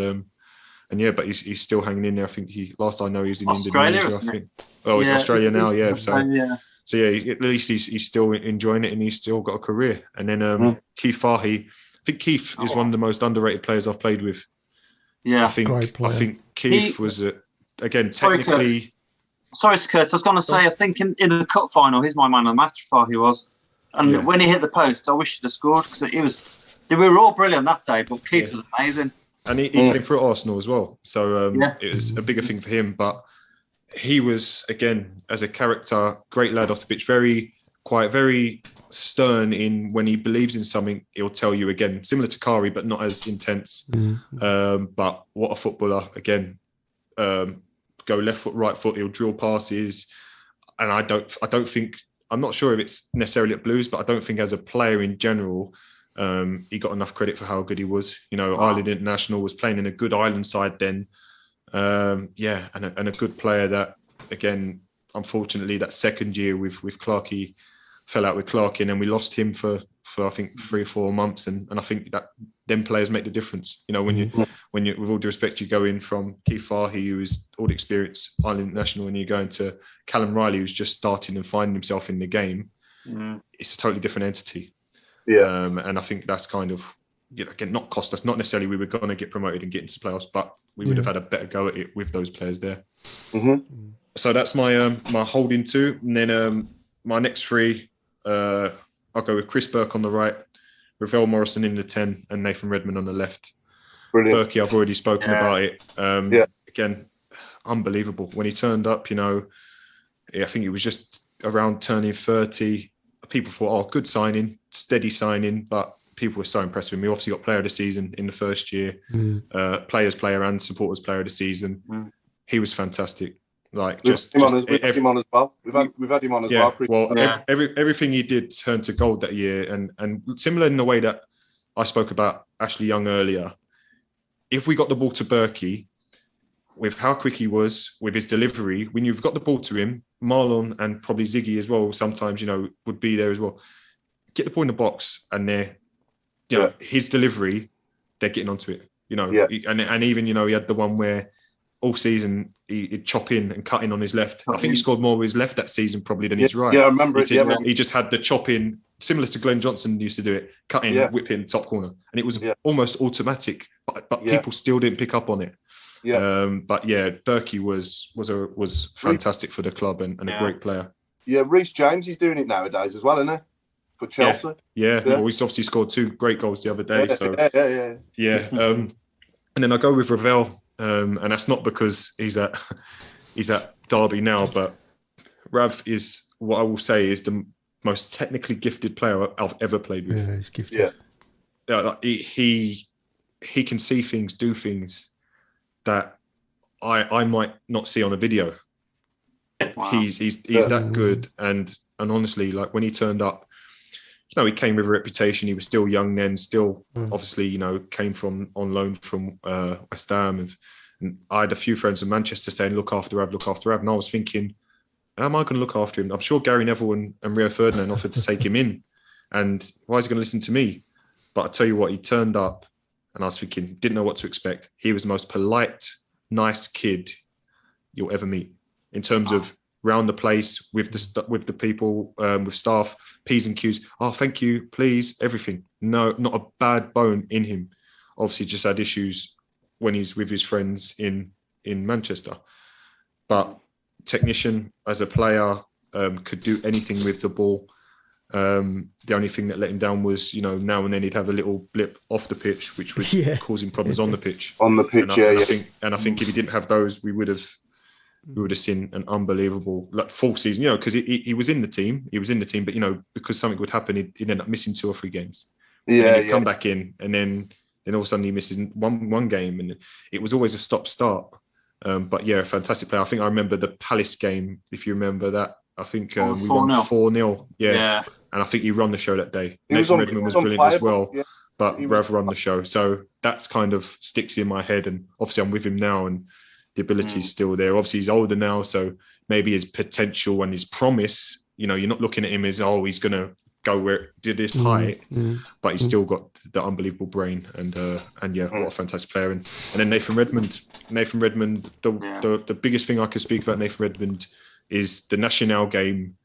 yeah, but he's still hanging in there. I think last I know he was in Australia, Indonesia. I think. Oh, it's Australia now, yeah. So yeah, at least he's still enjoying it and he's still got a career. And then Keith Fahey, I think Keith is one of the most underrated players I've played with. Yeah, I think Keith was again technically. Sorry, Kurt. I was going to say, I think in the cup final, he's my man of the match. Fahey was, and when he hit the post, I wish he'd have scored because they were all brilliant that day. But Keith was amazing, and he came through at Arsenal as well. So it was a bigger thing for him. But he was again as a character, great lad off the pitch, very quiet, very stern in when he believes in something, he'll tell you again, similar to Kari, but not as intense. But what a footballer, again, go left foot, right foot, he'll drill passes. And I don't think, I'm not sure if it's necessarily at Blues, but I don't think as a player in general, he got enough credit for how good he was. You know, Ireland International, was playing in a good Ireland side then. And a good player that, again, unfortunately, that second year with Clarkey, fell out with Clarkey, and then we lost him for I think 3 or 4 months, and I think that them players make the difference. You know, when you with all due respect, you go in from Keith Fahey, who is all the experience Ireland National, and you go into Callum Riley, who's just starting and finding himself in the game. It's a totally different entity. And I think that's kind of, you know, again, not cost us. Not necessarily we were going to get promoted and get into the playoffs, but we would have had a better go at it with those players there. So that's my my holding two, and then my next three. I'll go with Chris Burke on the right, Ravel Morrison in the 10, and Nathan Redmond on the left. Brilliant. Berkey, I've already spoken about it. Again, unbelievable. When he turned up, you know, I think he was just around turning 30. People thought, oh, good signing, steady signing, but people were so impressed with him. He obviously got player of the season in the first year, players player and supporters player of the season. He was fantastic. Like just him on as well. We've had him on as well. Well, everything he did turned to gold that year, and similar in the way that I spoke about Ashley Young earlier. If we got the ball to Berkey, with how quick he was, with his delivery, when you've got the ball to him, Marlon and probably Ziggy as well, sometimes, you know, would be there as well. Get the ball in the box, and his delivery, they're getting onto it. You know, and even, you know, he had the one where all season he'd chop in and cut in on his left. I think he scored more with his left that season probably than his right. Yeah, I remember it. He just had the chop in, similar to Glenn Johnson used to do it, cut in, whip in, top corner. And it was almost automatic, but people still didn't pick up on it. But Berkey was fantastic for the club and a great player. Yeah, Reece James, he's doing it nowadays as well, isn't he? For Chelsea. Yeah. Well, he's obviously scored 2 great goals the other day. And then I go with Ravel, and that's not because he's at Derby now, but Rav is what I will say is the most technically gifted player I've ever played with. Yeah, he's gifted. He can see things, do things that I might not see on a video. Wow. He's that good, and honestly, like when he turned up, he came with a reputation. He was still young then, still obviously, came from on loan from West Ham, and I had a few friends in Manchester saying, "Look after Rav," and I was thinking, how am I going to look after him? I'm sure Gary Neville and Rio Ferdinand offered to take him in, and why is he going to listen to me? But I tell you what, he turned up, and I was thinking, didn't know what to expect. He was the most polite, nice kid you'll ever meet in terms of round the place with the people, with staff, P's and Q's. Oh, thank you, please, everything. No, not a bad bone in him. Obviously, just had issues when he's with his friends in Manchester. But technician as a player, could do anything with the ball. The only thing that let him down was, now and then he'd have a little blip off the pitch, which was causing problems on the pitch. I think if he didn't have those, we would have seen an unbelievable full season, because he was in the team. He was in the team, but because something would happen, he'd end up missing 2 or 3 games. He'd come back in, and then all of a sudden he misses one game, and it was always a stop-start. But a fantastic player. I think I remember the Palace game, if you remember that. I think we won 4-0. Yeah. And I think he ran the show that day. Nathan Redmond was brilliant as well. Yeah. But Rav run the show. So that's kind of sticks in my head. And obviously I'm with him now, and the ability is still there. Obviously he's older now, so maybe his potential and his promise, you're not looking at him as, he's going to go where to this height, but he's still got the unbelievable brain, and what a fantastic player. And then Nathan Redmond, the biggest thing I can speak about Nathan Redmond is the National game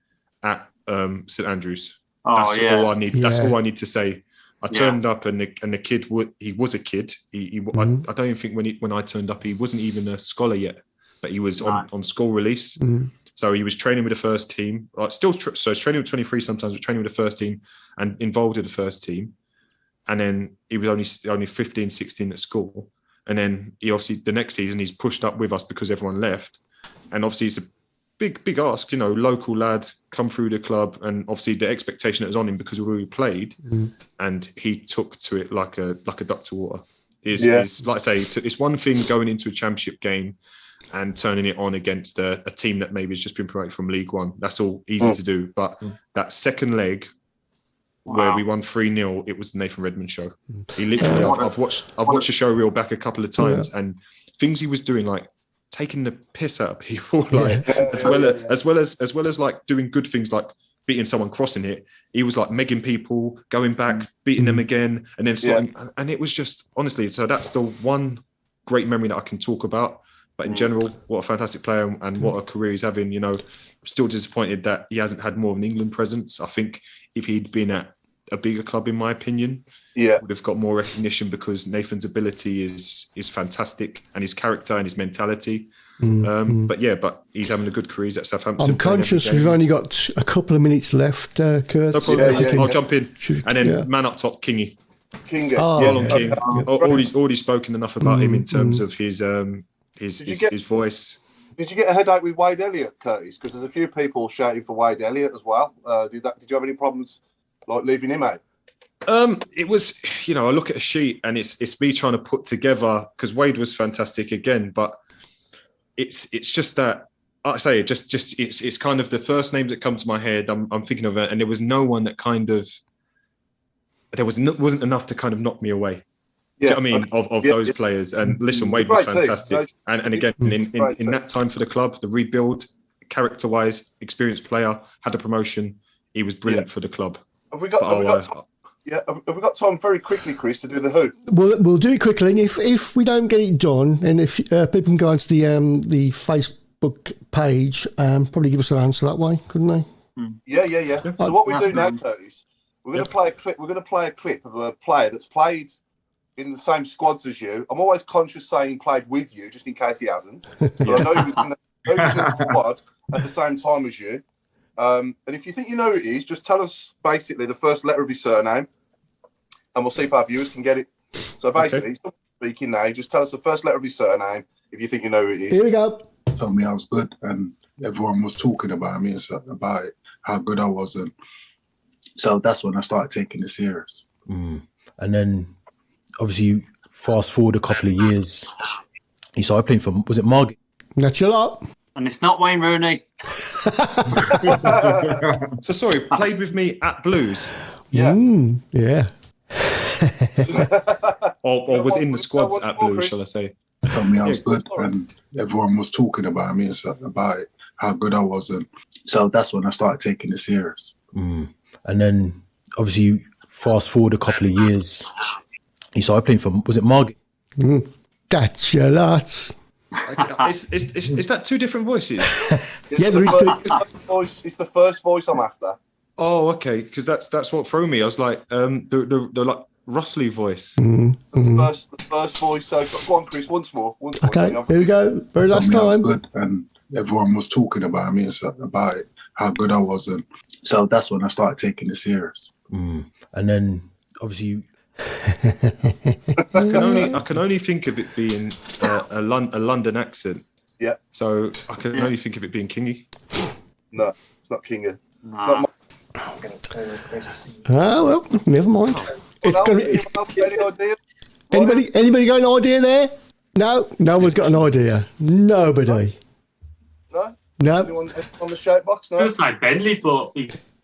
at St Andrews. That's all I need. That's all I need to say. I turned up, and the kid he was a kid. I don't even think when I turned up, he wasn't even a scholar yet, but he was on school release. So he was training with the first team. So he's training with 23 sometimes, but training with the first team and involved with the first team. And then he was only 15, 16 at school. And then he obviously the next season he's pushed up with us because everyone left. And obviously it's a big ask, local lad, come through the club, and obviously the expectation that was on him because of who he played, and he took to it like a duck to water. Is like I say, it's one thing going into a championship game and turning it on against a team that maybe has just been promoted from League One. That's all easy to do. But that second leg where we won 3-0, it was the Nathan Redmond show. He literally, I've watched the show reel back a couple of times, and things he was doing, like taking the piss out of people, as well as like doing good things like beating someone, crossing it. He was like megging people, going back, beating them again, and then starting, and it was just honestly. So that's the one great memory that I can talk about. But in general, what a fantastic player, and what a career he's having. I'm still disappointed that he hasn't had more of an England presence. I think if he'd been at a bigger club, in my opinion, would have got more recognition, because Nathan's ability is fantastic, and his character and his mentality. But he's having a good career. He's at Southampton. I'm conscious we've only got a couple of minutes left, Kurt. No problem. I'll jump in. And then man up top, Kingy. King. Already spoken enough about him in terms of his voice. Did you get a headache with Wade Elliott, Curtis? Because there's a few people shouting for Wade Elliott as well. Did you have any problems like leaving him out? It was, I look at a sheet and it's me trying to put together, because Wade was fantastic again, but it's just that, like I say, it's kind of the first names that come to my head. I'm thinking of it, and there was no one that wasn't enough to kind of knock me away. Do you know what I mean? Of those players. And listen, Wade was fantastic. And again, in that time for the club, the rebuild, character-wise, experienced player, had a promotion. He was brilliant for the club. Have we got Yeah, have we got time very quickly, Chris, to do the who? We'll do it quickly, and if we don't get it done, and if people can go onto the Facebook page, probably give us an answer that way, couldn't they? Yeah. So what we do now, Curtis, we're going to play a clip. We're going to play a clip of a player that's played in the same squads as you. I'm always conscious saying played with you, just in case he hasn't. But I know he was in the squad at the same time as you. And if you think you know who it is, just tell us basically the first letter of his surname, and we'll see if our viewers can get it. So basically, he's speaking now. Just tell us the first letter of his surname if you think you know who it is. Here we go. Told me I was good, and everyone was talking about me and stuff, about it, how good I was, and so that's when I started taking it serious. And then, obviously, you fast forward a couple of years, you started playing for, was it Margate? That's your lot. And it's not Wayne Rooney. So sorry, played with me at Blues. Yeah. Yeah. or was in the squads at Blues, shall I say? Told me I was good, and everyone was talking about me and stuff, about it, how good I was, and so that's when I started taking it serious. And then, obviously, you fast forward a couple of years, you started playing for, was it Margate? That's your lot. Is that two different voices? Yeah, there is. It's the first voice I'm after. Oh, okay, because that's what threw me. I was like, the like rustly voice. The first voice. So go on, Chris. Once more. Okay, here we go. Very last Told me I time. was good, and everyone was talking about me and stuff, about it, how good I was, and so that's when I started taking it serious. And then, obviously, I can only think of it being a London accent. Yeah. So I can only think of it being Kingy. No, it's not Kinga. Nah. Well, never mind. Any idea? Anybody got an idea there? No one's got an idea. Nobody. No. Anyone on the shout box? No. I was going to say Bentley, but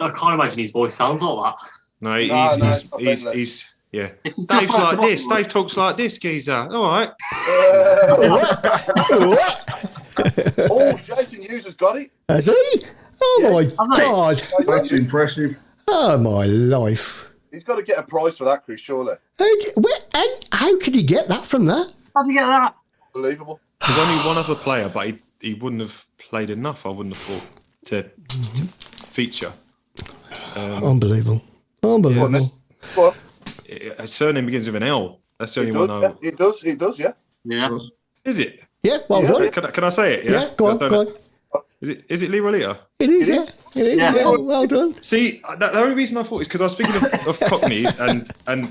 I can't imagine his voice sounds like that. No, he's yeah. Dave's like this. Dave talks like this, geezer. All right. Oh, Jason Hughes has got it. Has he? Oh my God. That's impressive. Oh my life. He's got to get a prize for that, Chris, surely. How could he get that from that? How do you get that? Unbelievable. There's only one other player, but he wouldn't have played enough, I wouldn't have thought, to feature. Unbelievable. Unbelievable. What? His surname begins with an L. That's the only one I... It does, yeah. Yeah. Is it? Yeah, well done. Can I say it? Yeah, go on. Is it Leroy Lita? It is, yeah. It is, yeah. Well done. See, the only reason I thought is because I was speaking of Cockneys, and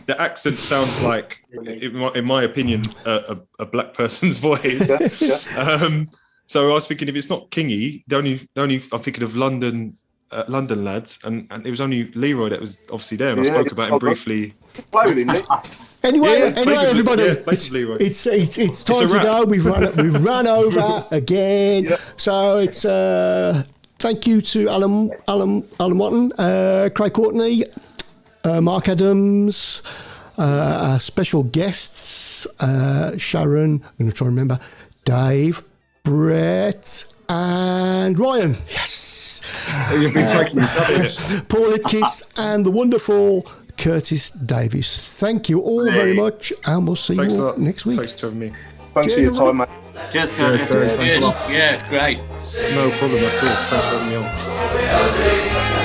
the accent sounds like, in my opinion, a black person's voice. Yeah. So I was thinking, if it's not Kingy, the only I'm thinking of London lads, and it was only Leroy that was obviously there, and I spoke about him briefly. Play with him, Nick. Anyway, everybody, Leroy. it's time to go. We've run over again. Yeah. So it's thank you to Alan Watton, Craig Courtney, Mark Adams, our special guests, Sharon. I'm going to try and remember. Dave, Brett, and Ryan. Yes. You've been taking your time. Paul Kiss and the wonderful Curtis Davies. Thank you all very much, and we'll see you all next week. Thanks for having me. Thanks for your time, mate. Cheers, Curtis. Yeah, great. No problem at all. Thanks for having me on.